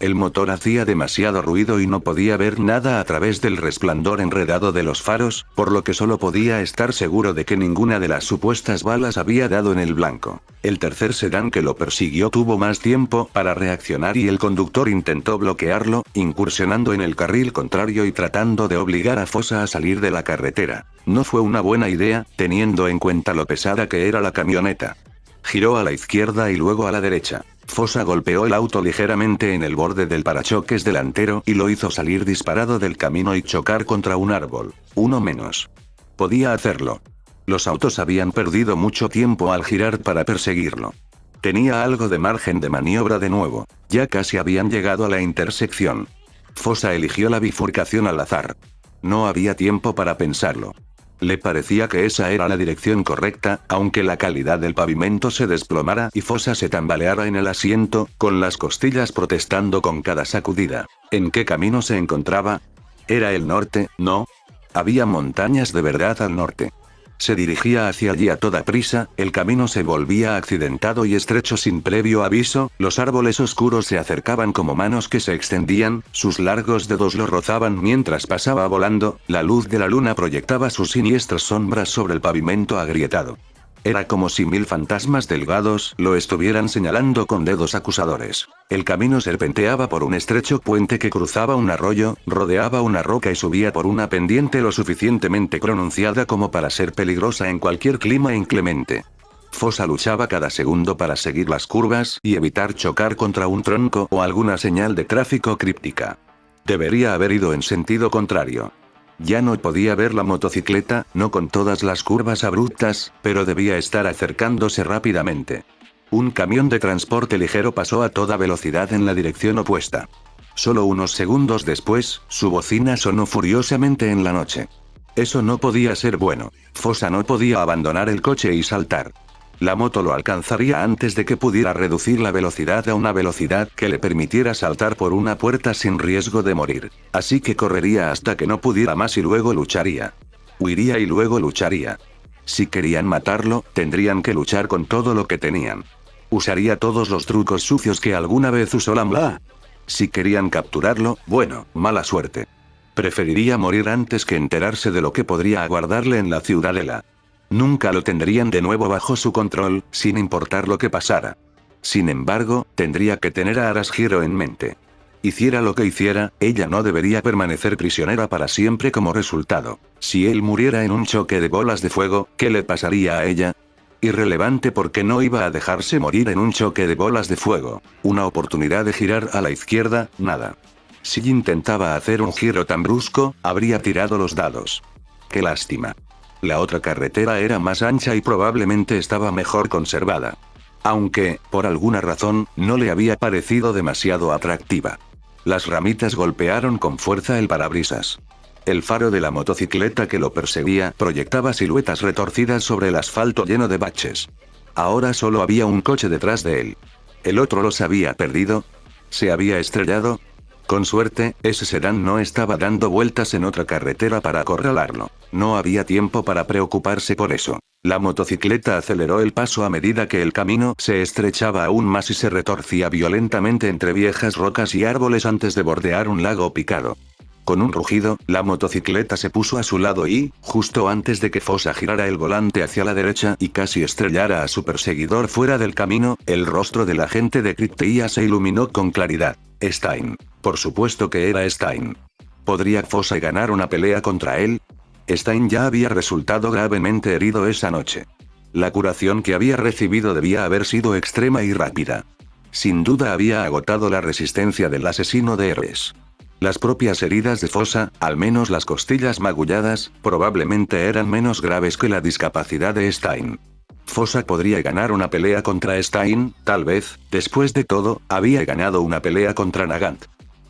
Speaker 2: El motor hacía demasiado ruido y no podía ver nada a través del resplandor enredado de los faros, por lo que solo podía estar seguro de que ninguna de las supuestas balas había dado en el blanco. El tercer sedán que lo persiguió tuvo más tiempo para reaccionar y el conductor intentó bloquearlo, incursionando en el carril contrario y tratando de obligar a Fosa a salir de la carretera. No fue una buena idea, teniendo en cuenta lo pesada que era la camioneta. Giró a la izquierda y luego a la derecha. Fosa golpeó el auto ligeramente en el borde del parachoques delantero y lo hizo salir disparado del camino y chocar contra un árbol. Uno menos. Podía hacerlo. Los autos habían perdido mucho tiempo al girar para perseguirlo. Tenía algo de margen de maniobra de nuevo. Ya casi habían llegado a la intersección. Fosa eligió la bifurcación al azar. No había tiempo para pensarlo. Le parecía que esa era la dirección correcta, aunque la calidad del pavimento se desplomara y Fosa se tambaleara en el asiento, con las costillas protestando con cada sacudida. ¿En qué camino se encontraba? ¿Era el norte? No. Había montañas de verdad al norte. Se dirigía hacia allí a toda prisa, el camino se volvía accidentado y estrecho sin previo aviso, los árboles oscuros se acercaban como manos que se extendían, sus largos dedos lo rozaban mientras pasaba volando, la luz de la luna proyectaba sus siniestras sombras sobre el pavimento agrietado. Era como si 1000 fantasmas delgados lo estuvieran señalando con dedos acusadores. El camino serpenteaba por un estrecho puente que cruzaba un arroyo, rodeaba una roca y subía por una pendiente lo suficientemente pronunciada como para ser peligrosa en cualquier clima inclemente. Fosa luchaba cada segundo para seguir las curvas y evitar chocar contra un tronco o alguna señal de tráfico críptica. Debería haber ido en sentido contrario. Ya no podía ver la motocicleta, no con todas las curvas abruptas, pero debía estar acercándose rápidamente. Un camión de transporte ligero pasó a toda velocidad en la dirección opuesta. Solo unos segundos después, su bocina sonó furiosamente en la noche. Eso no podía ser bueno. Fosa no podía abandonar el coche y saltar. La moto lo alcanzaría antes de que pudiera reducir la velocidad a una velocidad que le permitiera saltar por una puerta sin riesgo de morir. Así que correría hasta que no pudiera más y luego lucharía. Huiría y luego lucharía. Si querían matarlo, tendrían que luchar con todo lo que tenían. Usaría todos los trucos sucios que alguna vez usó la MLA. Si querían capturarlo, bueno, mala suerte. Preferiría morir antes que enterarse de lo que podría aguardarle en la ciudadela. Nunca lo tendrían de nuevo bajo su control, sin importar lo que pasara. Sin embargo, tendría que tener a Arashiro en mente. Hiciera lo que hiciera, ella no debería permanecer prisionera para siempre como resultado. Si él muriera en un choque de bolas de fuego, ¿qué le pasaría a ella? Irrelevante porque no iba a dejarse morir en un choque de bolas de fuego. Una oportunidad de girar a la izquierda, nada. Si intentaba hacer un giro tan brusco, habría tirado los dados. ¡Qué lástima! La otra carretera era más ancha y probablemente estaba mejor conservada. Aunque, por alguna razón, no le había parecido demasiado atractiva. Las ramitas golpearon con fuerza el parabrisas. El faro de la motocicleta que lo perseguía proyectaba siluetas retorcidas sobre el asfalto lleno de baches. Ahora solo había un coche detrás de él. ¿El otro los había perdido? ¿Se había estrellado? Con suerte, ese sedán no estaba dando vueltas en otra carretera para acorralarlo. No había tiempo para preocuparse por eso. La motocicleta aceleró el paso a medida que el camino se estrechaba aún más y se retorcía violentamente entre viejas rocas y árboles antes de bordear un lago picado. Con un rugido, la motocicleta se puso a su lado y, justo antes de que Fosa girara el volante hacia la derecha y casi estrellara a su perseguidor fuera del camino, el rostro del agente de Crypteia se iluminó con claridad. Stein. Por supuesto que era Stein. ¿Podría Fosa ganar una pelea contra él? Stein ya había resultado gravemente herido esa noche. La curación que había recibido debía haber sido extrema y rápida. Sin duda había agotado la resistencia del asesino de héroes. Las propias heridas de Fosa, al menos las costillas magulladas, probablemente eran menos graves que la discapacidad de Stein. Fosa podría ganar una pelea contra Stein, tal vez, después de todo, había ganado una pelea contra Nagant.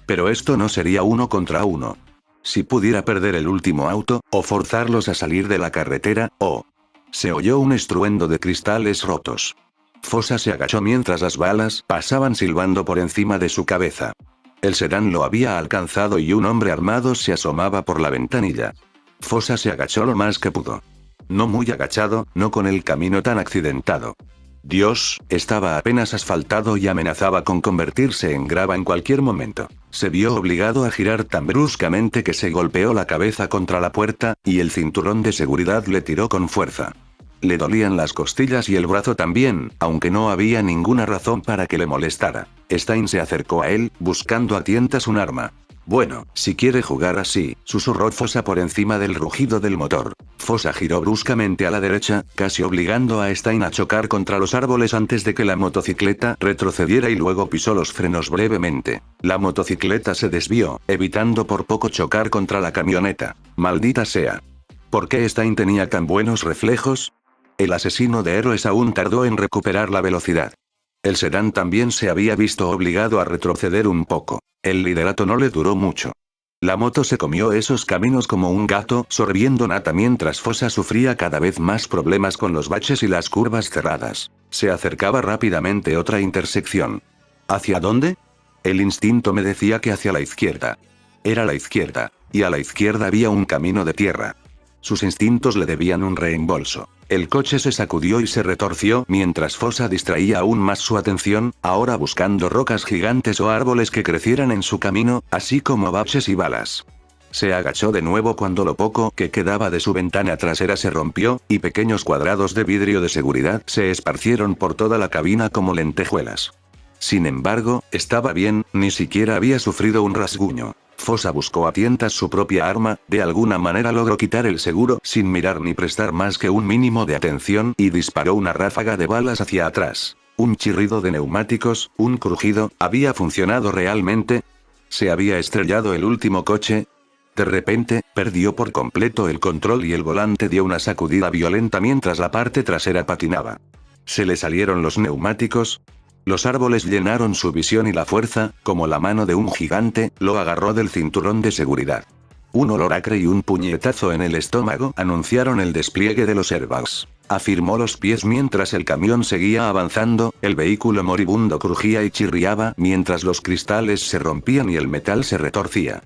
Speaker 2: Pero esto no sería 1 contra 1. Si pudiera perder el último auto, o forzarlos a salir de la carretera, o... Se oyó un estruendo de cristales rotos. Fosa se agachó mientras las balas pasaban silbando por encima de su cabeza. El sedán lo había alcanzado y un hombre armado se asomaba por la ventanilla. Fosa se agachó lo más que pudo. No muy agachado, no con el camino tan accidentado. Dios, estaba apenas asfaltado y amenazaba con convertirse en grava en cualquier momento. Se vio obligado a girar tan bruscamente que se golpeó la cabeza contra la puerta, y el cinturón de seguridad le tiró con fuerza. Le dolían las costillas y el brazo también, aunque no había ninguna razón para que le molestara. Stein se acercó a él, buscando a tientas un arma. Bueno, si quiere jugar así, susurró Fosa por encima del rugido del motor. Fosa giró bruscamente a la derecha, casi obligando a Stein a chocar contra los árboles antes de que la motocicleta retrocediera y luego pisó los frenos brevemente. La motocicleta se desvió, evitando por poco chocar contra la camioneta. Maldita sea. ¿Por qué Stein tenía tan buenos reflejos? El asesino de héroes aún tardó en recuperar la velocidad. El sedán también se había visto obligado a retroceder un poco. El liderato no le duró mucho. La moto se comió esos caminos como un gato sorbiendo nata mientras Fosa sufría cada vez más problemas con los baches y las curvas cerradas. Se acercaba rápidamente otra intersección. ¿Hacia dónde? El instinto me decía que hacia la izquierda. Era la izquierda, y a la izquierda había un camino de tierra. Sus instintos le debían un reembolso. El coche se sacudió y se retorció mientras Fosa distraía aún más su atención, ahora buscando rocas gigantes o árboles que crecieran en su camino, así como baches y balas. Se agachó de nuevo cuando lo poco que quedaba de su ventana trasera se rompió, y pequeños cuadrados de vidrio de seguridad se esparcieron por toda la cabina como lentejuelas. Sin embargo, estaba bien, ni siquiera había sufrido un rasguño. Fosa buscó a tientas su propia arma, de alguna manera logró quitar el seguro sin mirar ni prestar más que un mínimo de atención y disparó una ráfaga de balas hacia atrás. Un chirrido de neumáticos, un crujido, ¿había funcionado realmente? ¿Se había estrellado el último coche? De repente, perdió por completo el control y el volante dio una sacudida violenta mientras la parte trasera patinaba. ¿Se le salieron los neumáticos? Los árboles llenaron su visión y la fuerza, como la mano de un gigante, lo agarró del cinturón de seguridad. Un olor acre y un puñetazo en el estómago anunciaron el despliegue de los airbags. Afirmó los pies mientras el camión seguía avanzando, el vehículo moribundo crujía y chirriaba mientras los cristales se rompían y el metal se retorcía.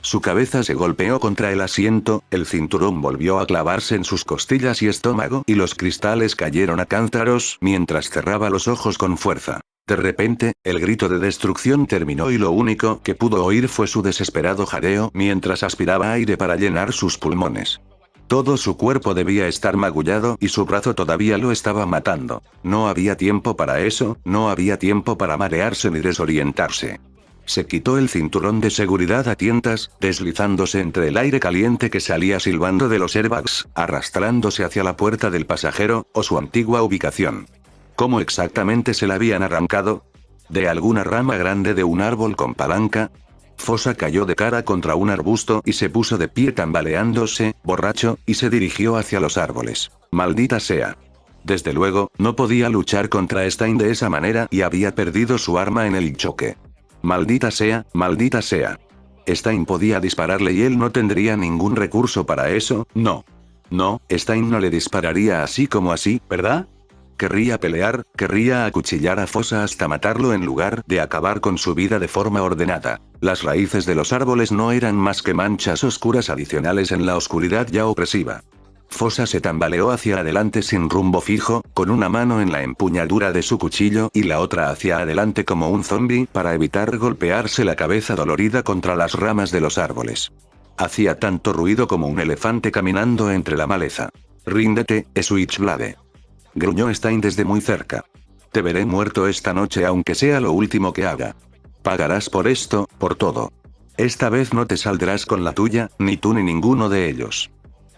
Speaker 2: Su cabeza se golpeó contra el asiento, el cinturón volvió a clavarse en sus costillas y estómago y los cristales cayeron a cántaros mientras cerraba los ojos con fuerza. De repente, el grito de destrucción terminó y lo único que pudo oír fue su desesperado jadeo mientras aspiraba aire para llenar sus pulmones. Todo su cuerpo debía estar magullado y su brazo todavía lo estaba matando. No había tiempo para eso, no había tiempo para marearse ni desorientarse. Se quitó el cinturón de seguridad a tientas, deslizándose entre el aire caliente que salía silbando de los airbags, arrastrándose hacia la puerta del pasajero, o su antigua ubicación. ¿Cómo exactamente se la habían arrancado? ¿De alguna rama grande de un árbol con palanca? Fosa cayó de cara contra un arbusto y se puso de pie tambaleándose, borracho, y se dirigió hacia los árboles. Maldita sea. Desde luego, no podía luchar contra Stein de esa manera y había perdido su arma en el choque. Maldita sea, maldita sea. Stein podía dispararle y él no tendría ningún recurso para eso, no. No, Stein no le dispararía así como así, ¿verdad? Querría pelear, querría acuchillar a Fosa hasta matarlo en lugar de acabar con su vida de forma ordenada. Las raíces de los árboles no eran más que manchas oscuras adicionales en la oscuridad ya opresiva. Fosa se tambaleó hacia adelante sin rumbo fijo, con una mano en la empuñadura de su cuchillo y la otra hacia adelante como un zombi para evitar golpearse la cabeza dolorida contra las ramas de los árboles. Hacía tanto ruido como un elefante caminando entre la maleza. «Ríndete, Switchblade», gruñó Stein desde muy cerca. «Te veré muerto esta noche aunque sea lo último que haga. Pagarás por esto, por todo. Esta vez no te saldrás con la tuya, ni tú ni ninguno de ellos.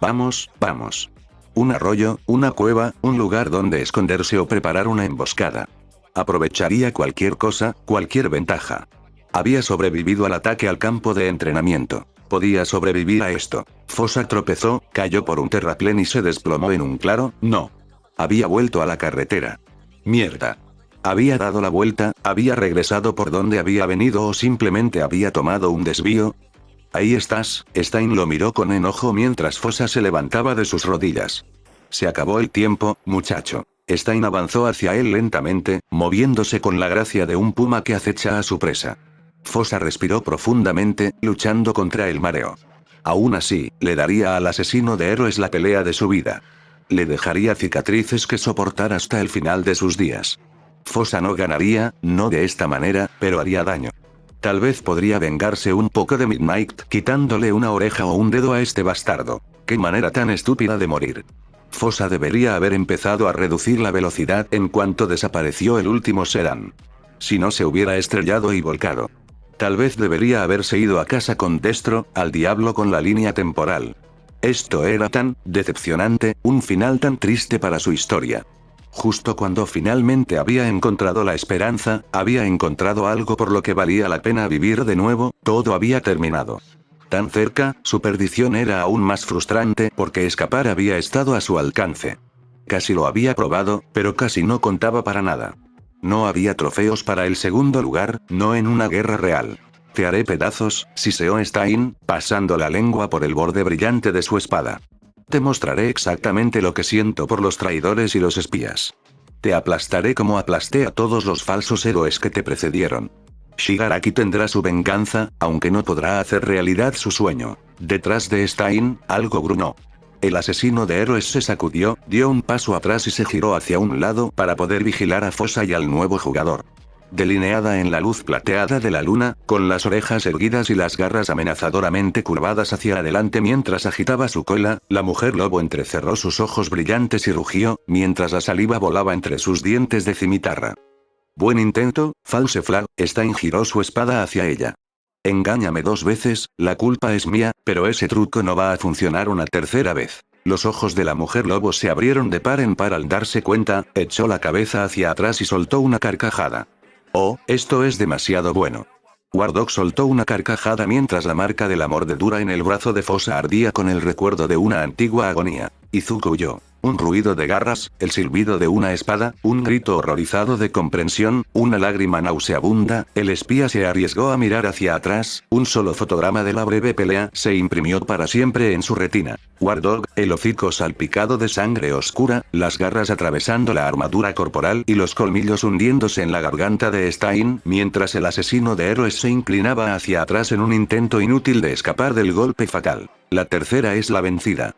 Speaker 2: Vamos, vamos. Un arroyo, una cueva, un lugar donde esconderse o preparar una emboscada. Aprovecharía cualquier cosa, cualquier ventaja. Había sobrevivido al ataque al campo de entrenamiento. Podía sobrevivir a esto. Fosa tropezó, cayó por un terraplén y se desplomó en un claro, no. Había vuelto a la carretera. Mierda. Había dado la vuelta, había regresado por donde había venido o simplemente había tomado un desvío. Ahí estás, Stein lo miró con enojo mientras Fosa se levantaba de sus rodillas. Se acabó el tiempo, muchacho. Stein avanzó hacia él lentamente, moviéndose con la gracia de un puma que acecha a su presa. Fosa respiró profundamente, luchando contra el mareo. Aún así, le daría al asesino de héroes la pelea de su vida. Le dejaría cicatrices que soportar hasta el final de sus días. Fosa no ganaría, no de esta manera, pero haría daño. Tal vez podría vengarse un poco de Midnight quitándole una oreja o un dedo a este bastardo. ¡Qué manera tan estúpida de morir! Fosa debería haber empezado a reducir la velocidad en cuanto desapareció el último sedán. Si no se hubiera estrellado y volcado. Tal vez debería haberse ido a casa con Destro, al diablo con la línea temporal. Esto era tan decepcionante, un final tan triste para su historia. Justo cuando finalmente había encontrado la esperanza, había encontrado algo por lo que valía la pena vivir de nuevo, todo había terminado. Tan cerca, su perdición era aún más frustrante porque escapar había estado a su alcance. Casi lo había probado, pero casi no contaba para nada. No había trofeos para el segundo lugar, no en una guerra real. Te haré pedazos, siseó Stein, pasando la lengua por el borde brillante de su espada. Te mostraré exactamente lo que siento por los traidores y los espías. Te aplastaré como aplasté a todos los falsos héroes que te precedieron. Shigaraki tendrá su venganza, aunque no podrá hacer realidad su sueño. Detrás de Stein, algo gruñó. El asesino de héroes se sacudió, dio un paso atrás y se giró hacia un lado para poder vigilar a Fosa y al nuevo jugador. Delineada en la luz plateada de la luna, con las orejas erguidas y las garras amenazadoramente curvadas hacia adelante mientras agitaba su cola, la mujer lobo entrecerró sus ojos brillantes y rugió, mientras la saliva volaba entre sus dientes de cimitarra. Buen intento, False Flag. Stein giró su espada hacia ella. Engáñame 2 veces, la culpa es mía, pero ese truco no va a funcionar una tercera vez. Los ojos de la mujer lobo se abrieron de par en par al darse cuenta, echó la cabeza hacia atrás y soltó una carcajada. Oh, esto es demasiado bueno. Wardog soltó una carcajada mientras la marca de la mordedura en el brazo de Fosa ardía con el recuerdo de una antigua agonía. Izuku huyó. Un ruido de garras, el silbido de una espada, un grito horrorizado de comprensión, una lágrima nauseabunda, el espía se arriesgó a mirar hacia atrás, un solo fotograma de la breve pelea se imprimió para siempre en su retina. Wardog, el hocico salpicado de sangre oscura, las garras atravesando la armadura corporal y los colmillos hundiéndose en la garganta de Stein, mientras el asesino de héroes se inclinaba hacia atrás en un intento inútil de escapar del golpe fatal. La tercera es la vencida.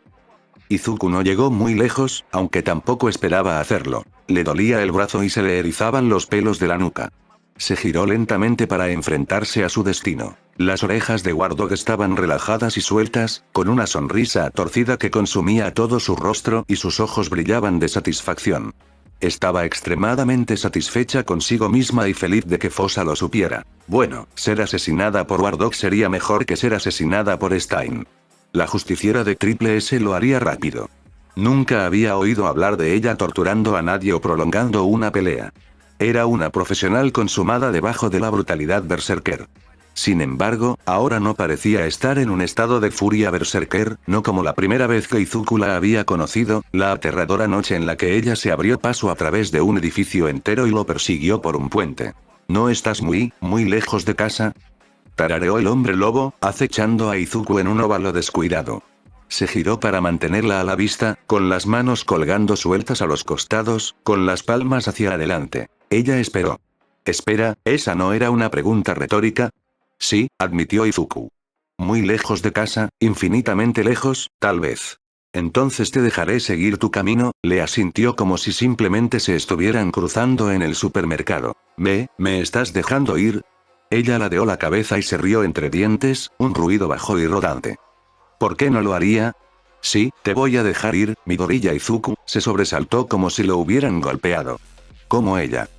Speaker 2: Izuku no llegó muy lejos, aunque tampoco esperaba hacerlo. Le dolía el brazo y se le erizaban los pelos de la nuca. Se giró lentamente para enfrentarse a su destino. Las orejas de Wardog estaban relajadas y sueltas, con una sonrisa torcida que consumía todo su rostro y sus ojos brillaban de satisfacción. Estaba extremadamente satisfecha consigo misma y feliz de que Fosa lo supiera. Bueno, ser asesinada por Wardog sería mejor que ser asesinada por Stein. La justiciera de Triple S lo haría rápido. Nunca había oído hablar de ella torturando a nadie o prolongando una pelea. Era una profesional consumada debajo de la brutalidad berserker. Sin embargo, ahora no parecía estar en un estado de furia berserker, no como la primera vez que Izuku la había conocido, la aterradora noche en la que ella se abrió paso a través de un edificio entero y lo persiguió por un puente. ¿No estás muy lejos de casa?, tarareó el hombre lobo, acechando a Izuku en un óvalo descuidado. Se giró para mantenerla a la vista, con las manos colgando sueltas a los costados, con las palmas hacia adelante. Ella esperó. Espera, ¿esa no era una pregunta retórica? Sí, admitió Izuku. Muy lejos de casa, infinitamente lejos, tal vez. Entonces te dejaré seguir tu camino, le asintió como si simplemente se estuvieran cruzando en el supermercado. ¿Me estás dejando ir? Ella ladeó la cabeza y se rió entre dientes, un ruido bajo y rodante. ¿Por qué no lo haría? Sí, te voy a dejar ir, Midoriya. Izuku se sobresaltó como si lo hubieran golpeado. Como ella.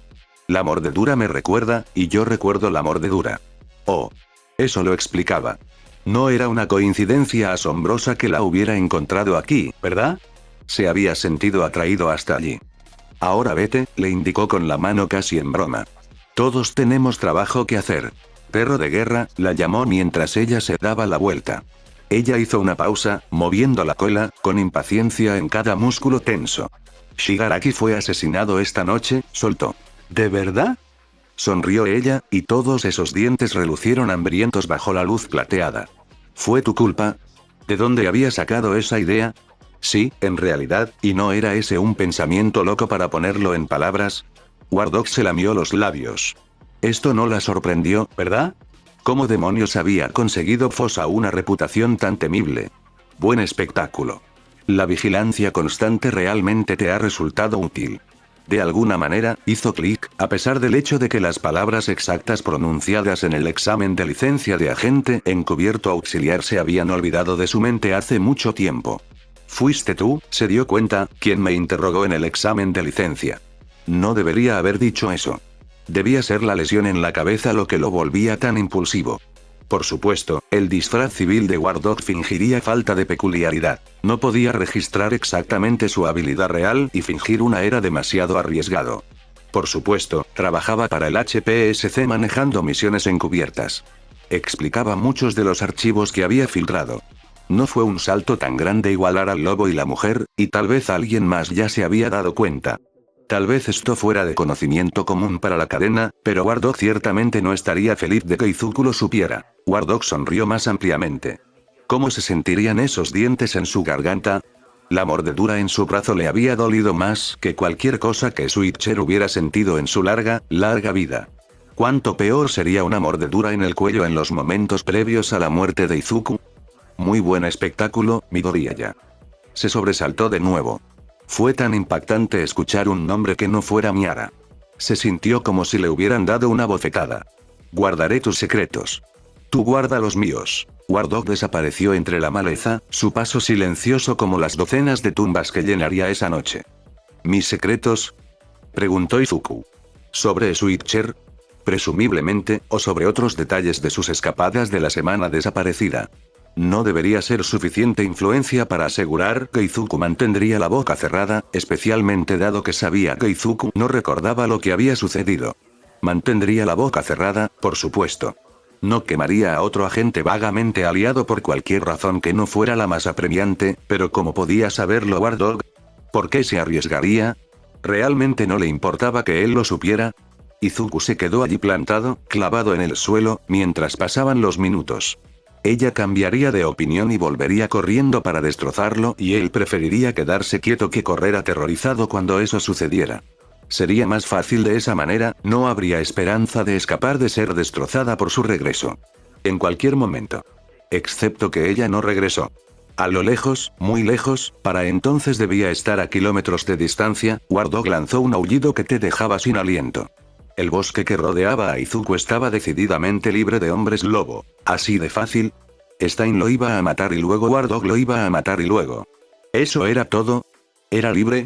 Speaker 2: La mordedura me recuerda, y yo recuerdo la mordedura. Oh. Eso lo explicaba. No era una coincidencia asombrosa que la hubiera encontrado aquí, ¿verdad? Se había sentido atraído hasta allí. Ahora vete, le indicó con la mano casi en broma. Todos tenemos trabajo que hacer. Perro de guerra, la llamó mientras ella se daba la vuelta. Ella hizo una pausa, moviendo la cola, con impaciencia en cada músculo tenso. Shigaraki fue asesinado esta noche, soltó. ¿De verdad? Sonrió ella, y todos esos dientes relucieron hambrientos bajo la luz plateada. ¿Fue tu culpa? ¿De dónde había sacado esa idea? Sí, en realidad, ¿y no era ese un pensamiento loco para ponerlo en palabras? Wardog se lamió los labios. Esto no la sorprendió, ¿verdad? ¿Cómo demonios había conseguido Fosa una reputación tan temible? Buen espectáculo. La vigilancia constante realmente te ha resultado útil. De alguna manera, hizo clic, a pesar del hecho de que las palabras exactas pronunciadas en el examen de licencia de agente encubierto auxiliar se habían olvidado de su mente hace mucho tiempo. «¿Fuiste tú?», se dio cuenta, quien me interrogó en el examen de licencia. No debería haber dicho eso. Debía ser la lesión en la cabeza lo que lo volvía tan impulsivo. Por supuesto, el disfraz civil de War Dog fingiría falta de peculiaridad. No podía registrar exactamente su habilidad real y fingir una era demasiado arriesgado. Por supuesto, trabajaba para el HPSC manejando misiones encubiertas. Explicaba muchos de los archivos que había filtrado. No fue un salto tan grande igualar al lobo y la mujer, y tal vez alguien más ya se había dado cuenta. Tal vez esto fuera de conocimiento común para la cadena, pero War Dog ciertamente no estaría feliz de que Izuku lo supiera. War Dog sonrió más ampliamente. ¿Cómo se sentirían esos dientes en su garganta? La mordedura en su brazo le había dolido más que cualquier cosa que Switcher hubiera sentido en su larga vida. ¿Cuánto peor sería una mordedura en el cuello en los momentos previos a la muerte de Izuku? Muy buen espectáculo, Midoriya. Se sobresaltó de nuevo. Fue tan impactante escuchar un nombre que no fuera Miara. Se sintió como si le hubieran dado una bofetada. Guardaré tus secretos. Tú guarda los míos. War Dog desapareció entre la maleza, su paso silencioso como las docenas de tumbas que llenaría esa noche. ¿Mis secretos?, preguntó Izuku. ¿Sobre Switcher? Presumiblemente, o sobre otros detalles de sus escapadas de la semana desaparecida. No debería ser suficiente influencia para asegurar que Izuku mantendría la boca cerrada, especialmente dado que sabía que Izuku no recordaba lo que había sucedido. Mantendría la boca cerrada, por supuesto. No quemaría a otro agente vagamente aliado por cualquier razón que no fuera la más apremiante, pero ¿cómo podía saberlo War Dog? ¿Por qué se arriesgaría? ¿Realmente no le importaba que él lo supiera? Izuku se quedó allí plantado, clavado en el suelo, mientras pasaban los minutos. Ella cambiaría de opinión y volvería corriendo para destrozarlo, y él preferiría quedarse quieto que correr aterrorizado cuando eso sucediera. Sería más fácil de esa manera, no habría esperanza de escapar de ser destrozada por su regreso. En cualquier momento. Excepto que ella no regresó. A lo lejos, muy lejos, para entonces debía estar a kilómetros de distancia, War Dog lanzó un aullido que te dejaba sin aliento. El bosque que rodeaba a Izuku estaba decididamente libre de hombres lobo. ¿Así de fácil? Stein lo iba a matar y luego War Dog lo iba a matar y luego. ¿Eso era todo? ¿Era libre?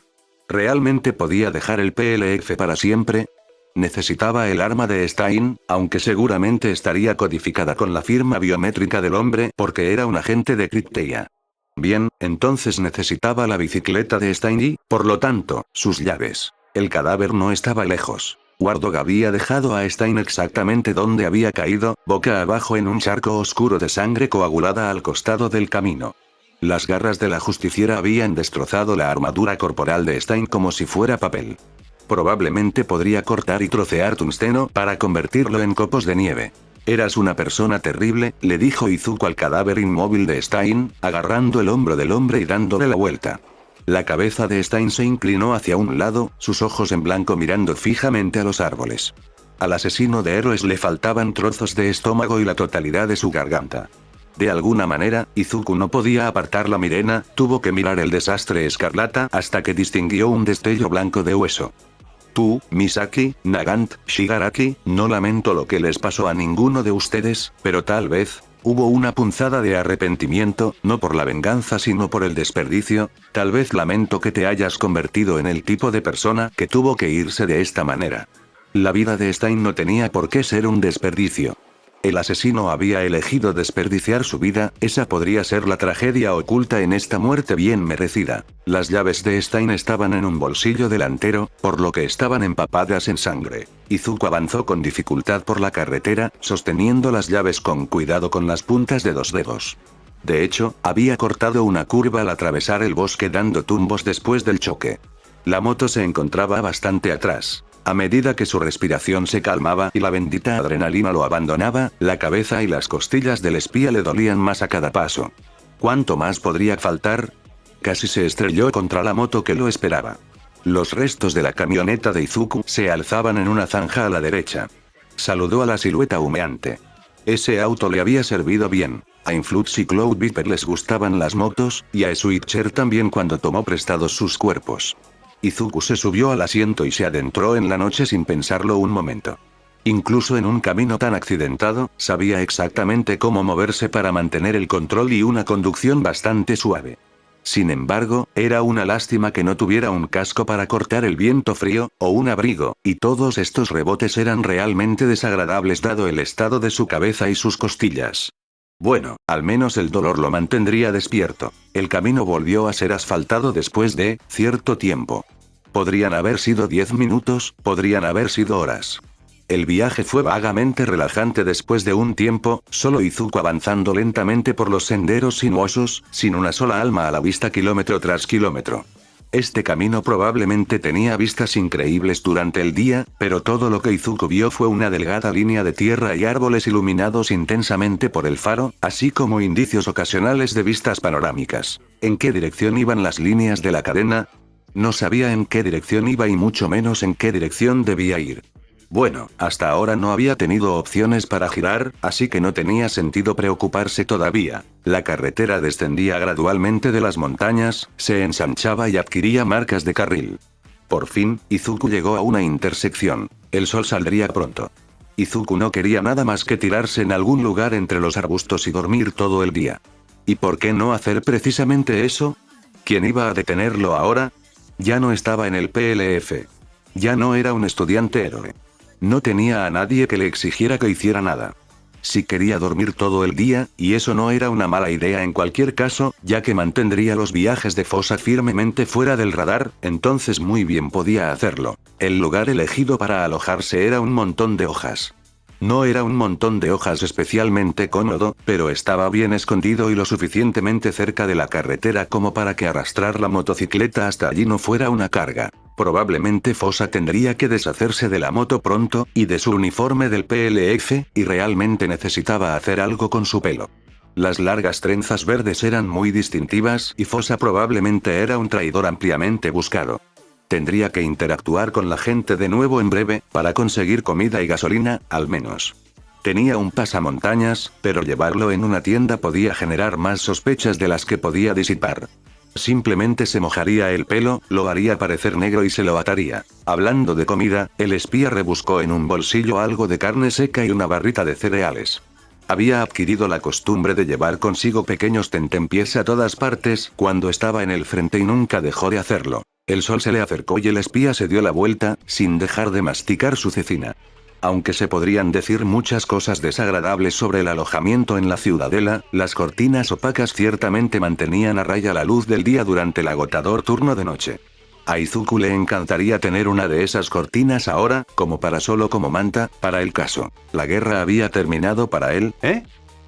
Speaker 2: ¿Realmente podía dejar el PLF para siempre? Necesitaba el arma de Stein, aunque seguramente estaría codificada con la firma biométrica del hombre porque era un agente de Crypteia. Bien, entonces necesitaba la bicicleta de Stein y, por lo tanto, sus llaves. El cadáver no estaba lejos. War Dog había dejado a Stein exactamente donde había caído, boca abajo en un charco oscuro de sangre coagulada al costado del camino. Las garras de la justiciera habían destrozado la armadura corporal de Stein como si fuera papel. Probablemente podría cortar y trocear tungsteno para convertirlo en copos de nieve. Eras una persona terrible, le dijo Izuku al cadáver inmóvil de Stein, agarrando el hombro del hombre y dándole la vuelta. La cabeza de Stein se inclinó hacia un lado, sus ojos en blanco mirando fijamente a los árboles. Al asesino de héroes le faltaban trozos de estómago y la totalidad de su garganta. De alguna manera, Izuku no podía apartar la mirena, tuvo que mirar el desastre escarlata hasta que distinguió un destello blanco de hueso. Tú, Misaki, Nagant, Shigaraki, no lamento lo que les pasó a ninguno de ustedes, pero tal vez, hubo una punzada de arrepentimiento, no por la venganza sino por el desperdicio, tal vez lamento que te hayas convertido en el tipo de persona que tuvo que irse de esta manera. La vida de Stein no tenía por qué ser un desperdicio. El asesino había elegido desperdiciar su vida, esa podría ser la tragedia oculta en esta muerte bien merecida. Las llaves de Stein estaban en un bolsillo delantero, por lo que estaban empapadas en sangre. Izuku avanzó con dificultad por la carretera, sosteniendo las llaves con cuidado con las puntas de 2 dedos. De hecho, había cortado una curva al atravesar el bosque dando tumbos después del choque. La moto se encontraba bastante atrás. A medida que su respiración se calmaba y la bendita adrenalina lo abandonaba, la cabeza y las costillas del espía le dolían más a cada paso. ¿Cuánto más podría faltar? Casi se estrelló contra la moto que lo esperaba. Los restos de la camioneta de Izuku se alzaban en una zanja a la derecha. Saludó a la silueta humeante. Ese auto le había servido bien. A Influx y Cloud Viper les gustaban las motos, y a Switcher también cuando tomó prestados sus cuerpos. Izuku se subió al asiento y se adentró en la noche sin pensarlo un momento. Incluso en un camino tan accidentado, sabía exactamente cómo moverse para mantener el control y una conducción bastante suave. Sin embargo, era una lástima que no tuviera un casco para cortar el viento frío, o un abrigo, y todos estos rebotes eran realmente desagradables dado el estado de su cabeza y sus costillas. Bueno, al menos el dolor lo mantendría despierto. El camino volvió a ser asfaltado después de cierto tiempo. Podrían haber sido 10 minutos, podrían haber sido horas. El viaje fue vagamente relajante después de un tiempo, solo Izuku avanzando lentamente por los senderos sinuosos, sin una sola alma a la vista kilómetro tras kilómetro. Este camino probablemente tenía vistas increíbles durante el día, pero todo lo que Izuku vio fue una delgada línea de tierra y árboles iluminados intensamente por el faro, así como indicios ocasionales de vistas panorámicas. ¿En qué dirección iban las líneas de la cadena? No sabía en qué dirección iba y mucho menos en qué dirección debía ir. Bueno, hasta ahora no había tenido opciones para girar, así que no tenía sentido preocuparse todavía. La carretera descendía gradualmente de las montañas, se ensanchaba y adquiría marcas de carril. Por fin, Izuku llegó a una intersección. El sol saldría pronto. Izuku no quería nada más que tirarse en algún lugar entre los arbustos y dormir todo el día. ¿Y por qué no hacer precisamente eso? ¿Quién iba a detenerlo ahora? Ya no estaba en el PLF. Ya no era un estudiante héroe. No tenía a nadie que le exigiera que hiciera nada. Si quería dormir todo el día, y eso no era una mala idea en cualquier caso, ya que mantendría los viajes de Fosa firmemente fuera del radar, entonces muy bien podía hacerlo. El lugar elegido para alojarse era un montón de hojas. No era un montón de hojas especialmente cómodo, pero estaba bien escondido y lo suficientemente cerca de la carretera como para que arrastrar la motocicleta hasta allí no fuera una carga. Probablemente Fosa tendría que deshacerse de la moto pronto, y de su uniforme del PLF, y realmente necesitaba hacer algo con su pelo. Las largas trenzas verdes eran muy distintivas, y Fosa probablemente era un traidor ampliamente buscado. Tendría que interactuar con la gente de nuevo en breve, para conseguir comida y gasolina, al menos. Tenía un pasamontañas, pero llevarlo en una tienda podía generar más sospechas de las que podía disipar. Simplemente se mojaría el pelo, lo haría parecer negro y se lo ataría. Hablando de comida, el espía rebuscó en un bolsillo algo de carne seca y una barrita de cereales. Había adquirido la costumbre de llevar consigo pequeños tentempiés a todas partes cuando estaba en el frente y nunca dejó de hacerlo. El sol se le acercó y el espía se dio la vuelta, sin dejar de masticar su cecina. Aunque se podrían decir muchas cosas desagradables sobre el alojamiento en la ciudadela, las cortinas opacas ciertamente mantenían a raya la luz del día durante el agotador turno de noche. A Izuku le encantaría tener una de esas cortinas ahora, como parasol o como manta, para el caso. La guerra había terminado para él, ¿eh?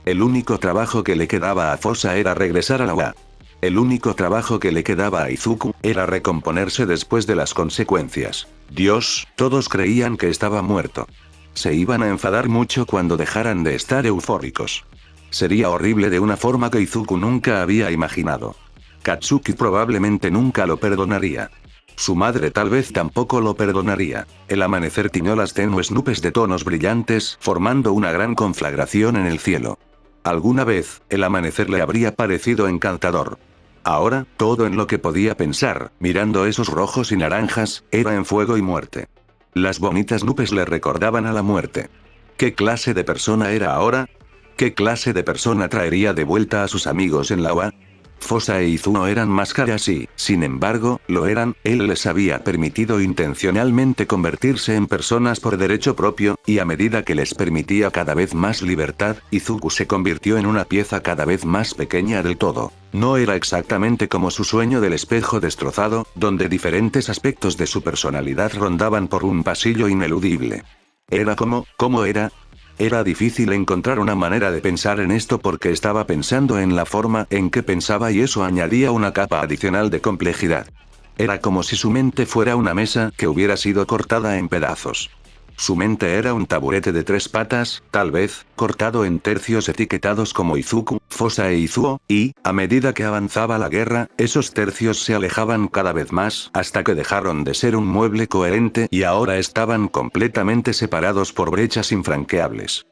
Speaker 2: El único trabajo que le quedaba a Fosa era regresar a la UA. El único trabajo que le quedaba a Izuku era recomponerse después de las consecuencias. Dios, todos creían que estaba muerto. Se iban a enfadar mucho cuando dejaran de estar eufóricos. Sería horrible de una forma que Izuku nunca había imaginado. Katsuki probablemente nunca lo perdonaría. Su madre tal vez tampoco lo perdonaría. El amanecer tiñó las tenues nubes de tonos brillantes, formando una gran conflagración en el cielo. Alguna vez, el amanecer le habría parecido encantador. Ahora, todo en lo que podía pensar, mirando esos rojos y naranjas, era en fuego y muerte. Las bonitas nubes le recordaban a la muerte. ¿Qué clase de persona era ahora? ¿Qué clase de persona traería de vuelta a sus amigos en la UA? Fosa e Izuno eran máscaras y, sin embargo, lo eran, él les había permitido intencionalmente convertirse en personas por derecho propio, y a medida que les permitía cada vez más libertad, Izuku se convirtió en una pieza cada vez más pequeña del todo. No era exactamente como su sueño del espejo destrozado, donde diferentes aspectos de su personalidad rondaban por un pasillo ineludible. Era ¿cómo era? Era difícil encontrar una manera de pensar en esto porque estaba pensando en la forma en que pensaba y eso añadía una capa adicional de complejidad. Era como si su mente fuera una mesa que hubiera sido cortada en pedazos. Su mente era un taburete de 3 patas, tal vez, cortado en tercios etiquetados como Izuku, Fosa e Izuo, y, a medida que avanzaba la guerra, esos tercios se alejaban cada vez más, hasta que dejaron de ser un mueble coherente y ahora estaban completamente separados por brechas infranqueables.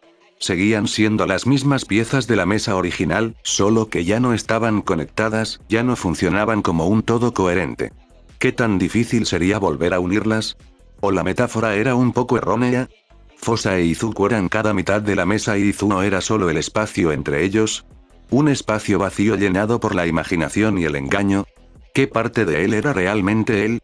Speaker 2: Seguían siendo las mismas piezas de la mesa original, solo que ya no estaban conectadas, ya no funcionaban como un todo coherente. ¿Qué tan difícil sería volver a unirlas? ¿O la metáfora era un poco errónea? Fosa e Izuku eran cada mitad de la mesa y Izuku era solo el espacio entre ellos. ¿Un espacio vacío llenado por la imaginación y el engaño? ¿Qué parte de él era realmente él?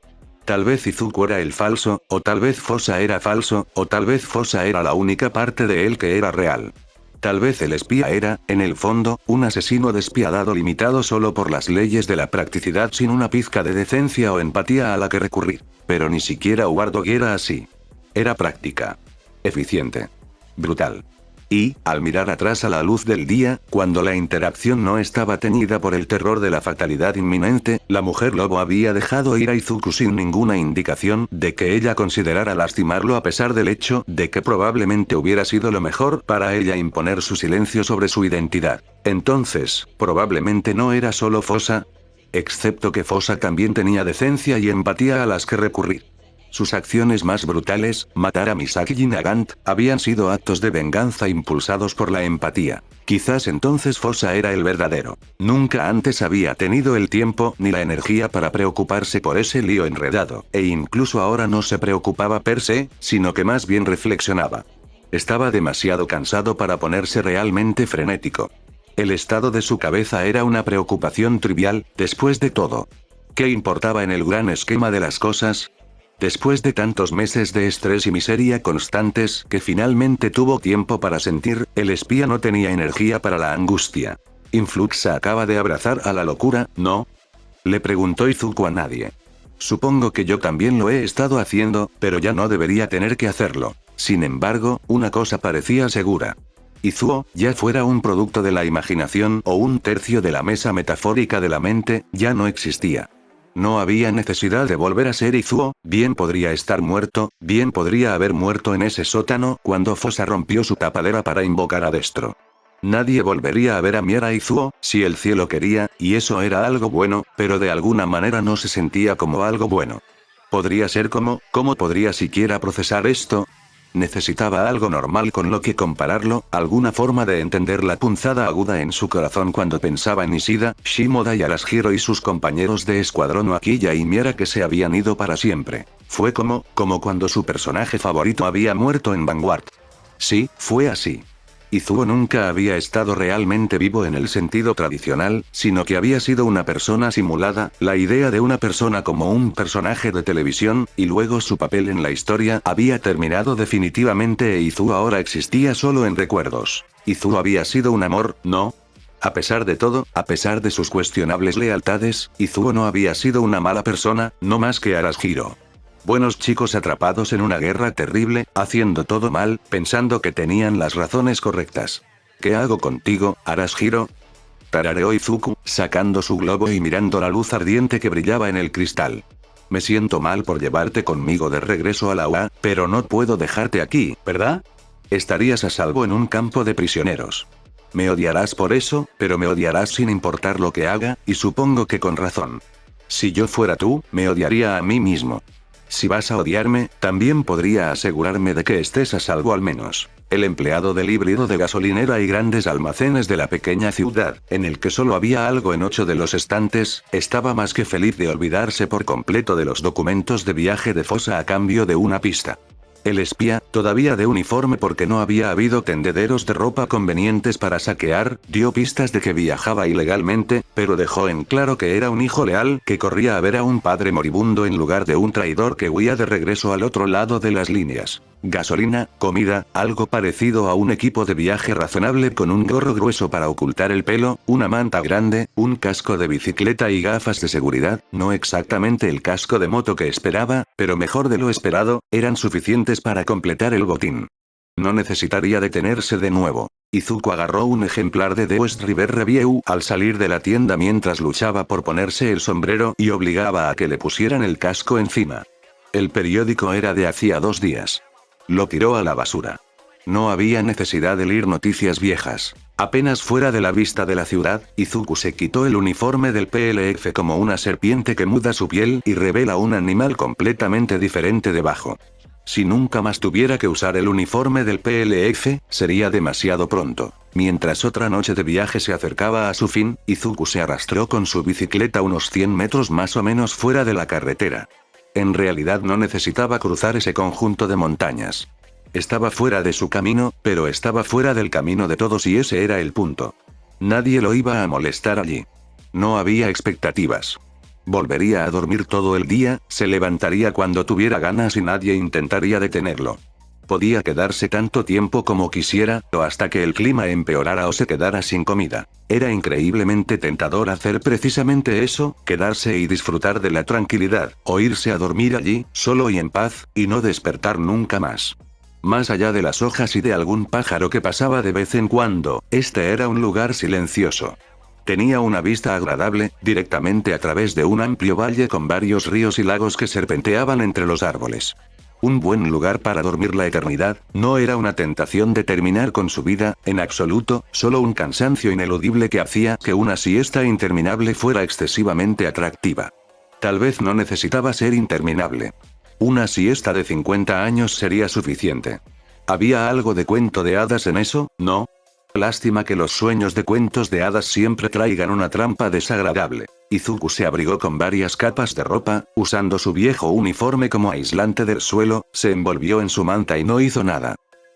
Speaker 2: Tal vez Izuku era el falso, o tal vez Fosa era falso, o tal vez Fosa era la única parte de él que era real. Tal vez el espía era, en el fondo, un asesino despiadado limitado solo por las leyes de la practicidad sin una pizca de decencia o empatía a la que recurrir. Pero ni siquiera Wardog era así. Era práctica. Eficiente. Brutal. Y, al mirar atrás a la luz del día, cuando la interacción no estaba teñida por el terror de la fatalidad inminente, la mujer lobo había dejado ir a Izuku sin ninguna indicación de que ella considerara lastimarlo a pesar del hecho de que probablemente hubiera sido lo mejor para ella imponer su silencio sobre su identidad. Entonces, probablemente no era solo Fosa. Excepto que Fosa también tenía decencia y empatía a las que recurrir. Sus acciones más brutales, matar a Misaki y Nagant, habían sido actos de venganza impulsados por la empatía. Quizás entonces Fosa era el verdadero. Nunca antes había tenido el tiempo ni la energía para preocuparse por ese lío enredado, e incluso ahora no se preocupaba per se, sino que más bien reflexionaba. Estaba demasiado cansado para ponerse realmente frenético. El estado de su cabeza era una preocupación trivial, después de todo. ¿Qué importaba en el gran esquema de las cosas? Después de tantos meses de estrés y miseria constantes que finalmente tuvo tiempo para sentir, el espía no tenía energía para la angustia. Influxa acaba de abrazar a la locura, ¿no? Le preguntó Izuku a nadie. Supongo que yo también lo he estado haciendo, pero ya no debería tener que hacerlo. Sin embargo, una cosa parecía segura. Izuo, ya fuera un producto de la imaginación o un tercio de la mesa metafórica de la mente, ya no existía. No había necesidad de volver a ser Izuo, bien podría estar muerto, bien podría haber muerto en ese sótano cuando Fosa rompió su tapadera para invocar a Destro. Nadie volvería a ver a Miara Izuo, si el cielo quería, y eso era algo bueno, pero de alguna manera no se sentía como algo bueno. ¿Podría ser ¿cómo podría siquiera procesar esto? Necesitaba algo normal con lo que compararlo, alguna forma de entender la punzada aguda en su corazón cuando pensaba en Ishida, Shimoda y Arashiro y sus compañeros de escuadrón Oakiya y Miara que se habían ido para siempre. Fue como cuando su personaje favorito había muerto en Vanguard. Sí, fue así. Izuo nunca había estado realmente vivo en el sentido tradicional, sino que había sido una persona simulada, la idea de una persona como un personaje de televisión, y luego su papel en la historia había terminado definitivamente e Izuo ahora existía solo en recuerdos. Izuo había sido un amor, ¿no? A pesar de todo, a pesar de sus cuestionables lealtades, Izuo no había sido una mala persona, no más que Arashiro. Buenos chicos atrapados en una guerra terrible, haciendo todo mal, pensando que tenían las razones correctas. ¿Qué hago contigo, Arashiro? Tarareó Izuku, sacando su globo y mirando la luz ardiente que brillaba en el cristal. Me siento mal por llevarte conmigo de regreso a la UA, pero no puedo dejarte aquí, ¿verdad? Estarías a salvo en un campo de prisioneros. Me odiarás por eso, pero me odiarás sin importar lo que haga, y supongo que con razón. Si yo fuera tú, me odiaría a mí mismo. Si vas a odiarme, también podría asegurarme de que estés a salvo al menos. El empleado del híbrido de gasolinera y grandes almacenes de la pequeña ciudad, en el que solo había algo en 8 de los estantes, estaba más que feliz de olvidarse por completo de los documentos de viaje de Fosa a cambio de una pista. El espía, todavía de uniforme porque no había habido tendederos de ropa convenientes para saquear, dio pistas de que viajaba ilegalmente, pero dejó en claro que era un hijo leal que corría a ver a un padre moribundo en lugar de un traidor que huía de regreso al otro lado de las líneas. Gasolina, comida, algo parecido a un equipo de viaje razonable con un gorro grueso para ocultar el pelo, una manta grande, un casco de bicicleta y gafas de seguridad, no exactamente el casco de moto que esperaba, pero mejor de lo esperado, eran suficientes para completar el botín. No necesitaría detenerse de nuevo. Izuku agarró un ejemplar de The West River Review al salir de la tienda mientras luchaba por ponerse el sombrero y obligaba a que le pusieran el casco encima. El periódico era de hacía 2 días. Lo tiró a la basura. No había necesidad de leer noticias viejas. Apenas fuera de la vista de la ciudad, Izuku se quitó el uniforme del PLF como una serpiente que muda su piel y revela un animal completamente diferente debajo. Si nunca más tuviera que usar el uniforme del PLF, sería demasiado pronto. Mientras otra noche de viaje se acercaba a su fin, Izuku se arrastró con su bicicleta unos 100 metros más o menos fuera de la carretera. En realidad no necesitaba cruzar ese conjunto de montañas. Estaba fuera de su camino, pero estaba fuera del camino de todos y ese era el punto. Nadie lo iba a molestar allí. No había expectativas. Volvería a dormir todo el día, se levantaría cuando tuviera ganas y nadie intentaría detenerlo. Podía quedarse tanto tiempo como quisiera, o hasta que el clima empeorara o se quedara sin comida. Era increíblemente tentador hacer precisamente eso, quedarse y disfrutar de la tranquilidad, o irse a dormir allí, solo y en paz, y no despertar nunca más. Más allá de las hojas y de algún pájaro que pasaba de vez en cuando, este era un lugar silencioso. Tenía una vista agradable, directamente a través de un amplio valle con varios ríos y lagos que serpenteaban entre los árboles. Un buen lugar para dormir la eternidad, no era una tentación de terminar con su vida, en absoluto, solo un cansancio ineludible que hacía que una siesta interminable fuera excesivamente atractiva. Tal vez no necesitaba ser interminable. Una siesta de 50 años sería suficiente. ¿Había algo de cuento de hadas en eso, no? Lástima que los sueños de cuentos de hadas siempre traigan una trampa desagradable. Izuku se abrigó con varias capas de ropa, usando su viejo uniforme como aislante del suelo, se envolvió en su manta y no hizo nada.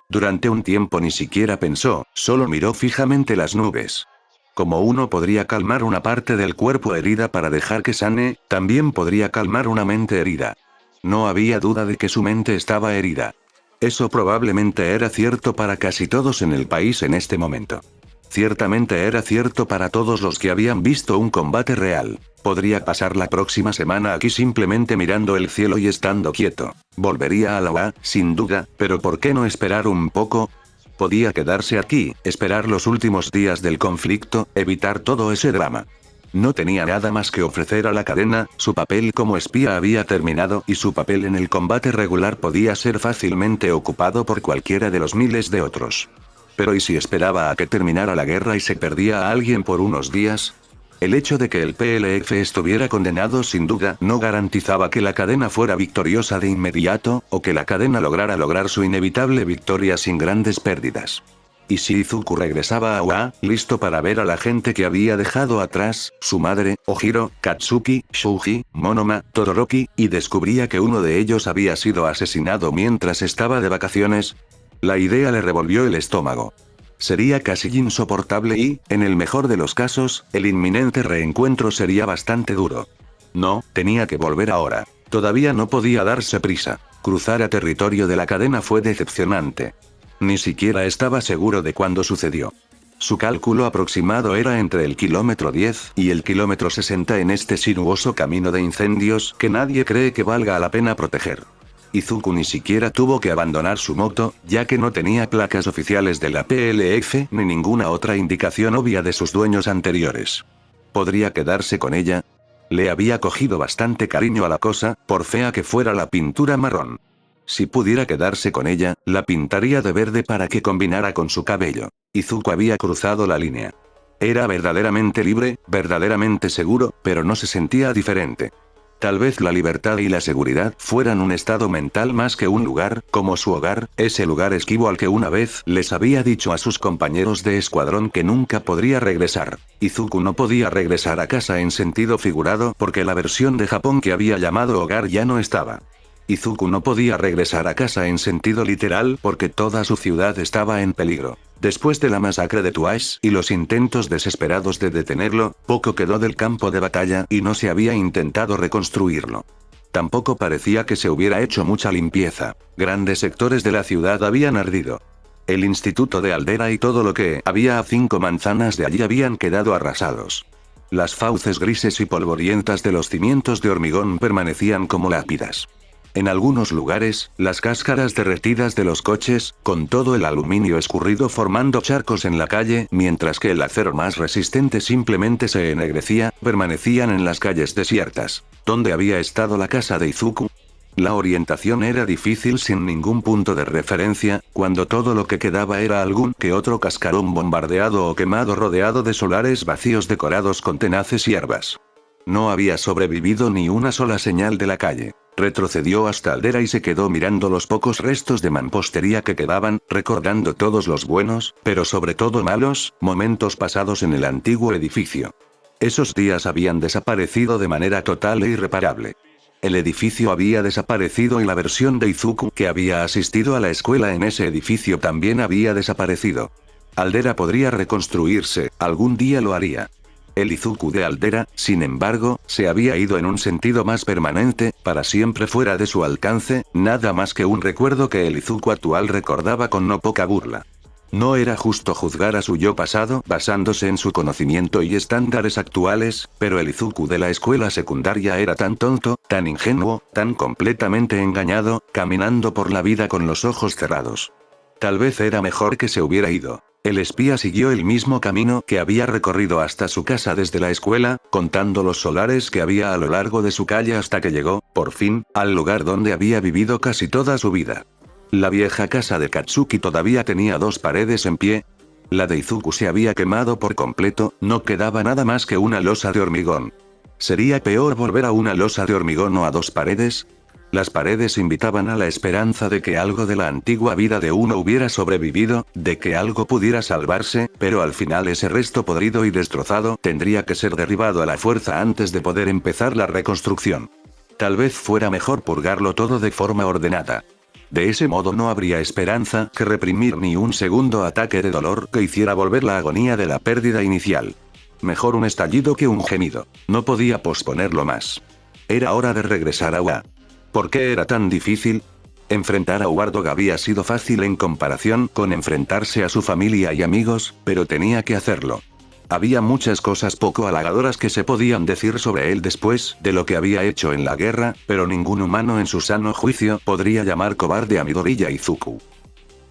Speaker 2: Durante un tiempo ni siquiera pensó, solo miró fijamente las nubes. Como uno podría calmar una parte del cuerpo herida para dejar que sane, también podría calmar una mente herida. No había duda de que su mente estaba herida. Eso probablemente era cierto para casi todos en el país en este momento. Ciertamente era cierto para todos los que habían visto un combate real. Podría pasar la próxima semana aquí simplemente mirando el cielo y estando quieto. Volvería a la UA, sin duda, pero ¿por qué no esperar un poco? Podía quedarse aquí, esperar los últimos días del conflicto, evitar todo ese drama. No tenía nada más que ofrecer a la cadena, su papel como espía había terminado y su papel en el combate regular podía ser fácilmente ocupado por cualquiera de los miles de otros. Pero ¿y si esperaba a que terminara la guerra y se perdía a alguien por unos días? El hecho de que el PLF estuviera condenado sin duda no garantizaba que la cadena fuera victoriosa de inmediato, o que la cadena lograr su inevitable victoria sin grandes pérdidas. Y si Izuku regresaba a UA, listo para ver a la gente que había dejado atrás, su madre, Ojiro, Katsuki, Shouji, Monoma, Todoroki, y descubría que uno de ellos había sido asesinado mientras estaba de vacaciones, la idea le revolvió el estómago. Sería casi insoportable y, en el mejor de los casos, el inminente reencuentro sería bastante duro. No, tenía que volver ahora. Todavía no podía darse prisa. Cruzar a territorio de la cadena fue decepcionante. Ni siquiera estaba seguro de cuándo sucedió. Su cálculo aproximado era entre el kilómetro 10 y el kilómetro 60 en este sinuoso camino de incendios que nadie cree que valga la pena proteger. Izuku ni siquiera tuvo que abandonar su moto, ya que no tenía placas oficiales de la PLF ni ninguna otra indicación obvia de sus dueños anteriores. ¿Podría quedarse con ella? Le había cogido bastante cariño a la cosa, por fea que fuera la pintura marrón. Si pudiera quedarse con ella, la pintaría de verde para que combinara con su cabello. Izuku había cruzado la línea. Era verdaderamente libre, verdaderamente seguro, pero no se sentía diferente. Tal vez la libertad y la seguridad fueran un estado mental más que un lugar, como su hogar, ese lugar esquivo al que una vez les había dicho a sus compañeros de escuadrón que nunca podría regresar. Izuku no podía regresar a casa en sentido figurado porque la versión de Japón que había llamado hogar ya no estaba. Izuku no podía regresar a casa en sentido literal porque toda su ciudad estaba en peligro. Después de la masacre de Twice y los intentos desesperados de detenerlo, poco quedó del campo de batalla y no se había intentado reconstruirlo. Tampoco parecía que se hubiera hecho mucha limpieza. Grandes sectores de la ciudad habían ardido. El instituto de Aldera y todo lo que había a 5 manzanas de allí habían quedado arrasados. Las fauces grises y polvorientas de los cimientos de hormigón permanecían como lápidas. En algunos lugares, las cáscaras derretidas de los coches, con todo el aluminio escurrido formando charcos en la calle, mientras que el acero más resistente simplemente se ennegrecía, permanecían en las calles desiertas. ¿Dónde había estado la casa de Izuku? La orientación era difícil sin ningún punto de referencia, cuando todo lo que quedaba era algún que otro cascarón bombardeado o quemado rodeado de solares vacíos decorados con tenaces hierbas. No había sobrevivido ni una sola señal de la calle. Retrocedió hasta Aldera y se quedó mirando los pocos restos de mampostería que quedaban, recordando todos los buenos, pero sobre todo malos, momentos pasados en el antiguo edificio. Esos días habían desaparecido de manera total e irreparable. El edificio había desaparecido y la versión de Izuku que había asistido a la escuela en ese edificio también había desaparecido. Aldera podría reconstruirse, algún día lo haría. El Izuku de Aldera, sin embargo, se había ido en un sentido más permanente, para siempre fuera de su alcance, nada más que un recuerdo que el Izuku actual recordaba con no poca burla. No era justo juzgar a su yo pasado basándose en su conocimiento y estándares actuales, pero el Izuku de la escuela secundaria era tan tonto, tan ingenuo, tan completamente engañado, caminando por la vida con los ojos cerrados. Tal vez era mejor que se hubiera ido. El espía siguió el mismo camino que había recorrido hasta su casa desde la escuela, contando los solares que había a lo largo de su calle hasta que llegó, por fin, al lugar donde había vivido casi toda su vida. La vieja casa de Katsuki todavía tenía 2 paredes en pie. La de Izuku se había quemado por completo, no quedaba nada más que una losa de hormigón. ¿Sería peor volver a una losa de hormigón o a 2 paredes? Las paredes invitaban a la esperanza de que algo de la antigua vida de uno hubiera sobrevivido, de que algo pudiera salvarse, pero al final ese resto podrido y destrozado tendría que ser derribado a la fuerza antes de poder empezar la reconstrucción. Tal vez fuera mejor purgarlo todo de forma ordenada. De ese modo no habría esperanza que reprimir ni un segundo ataque de dolor que hiciera volver la agonía de la pérdida inicial. Mejor un estallido que un gemido. No podía posponerlo más. Era hora de regresar a UA. ¿Por qué era tan difícil? Enfrentar a Wardog había sido fácil en comparación con enfrentarse a su familia y amigos, pero tenía que hacerlo. Había muchas cosas poco halagadoras que se podían decir sobre él después de lo que había hecho en la guerra, pero ningún humano en su sano juicio podría llamar cobarde a Midoriya Izuku.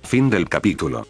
Speaker 2: Fin del capítulo.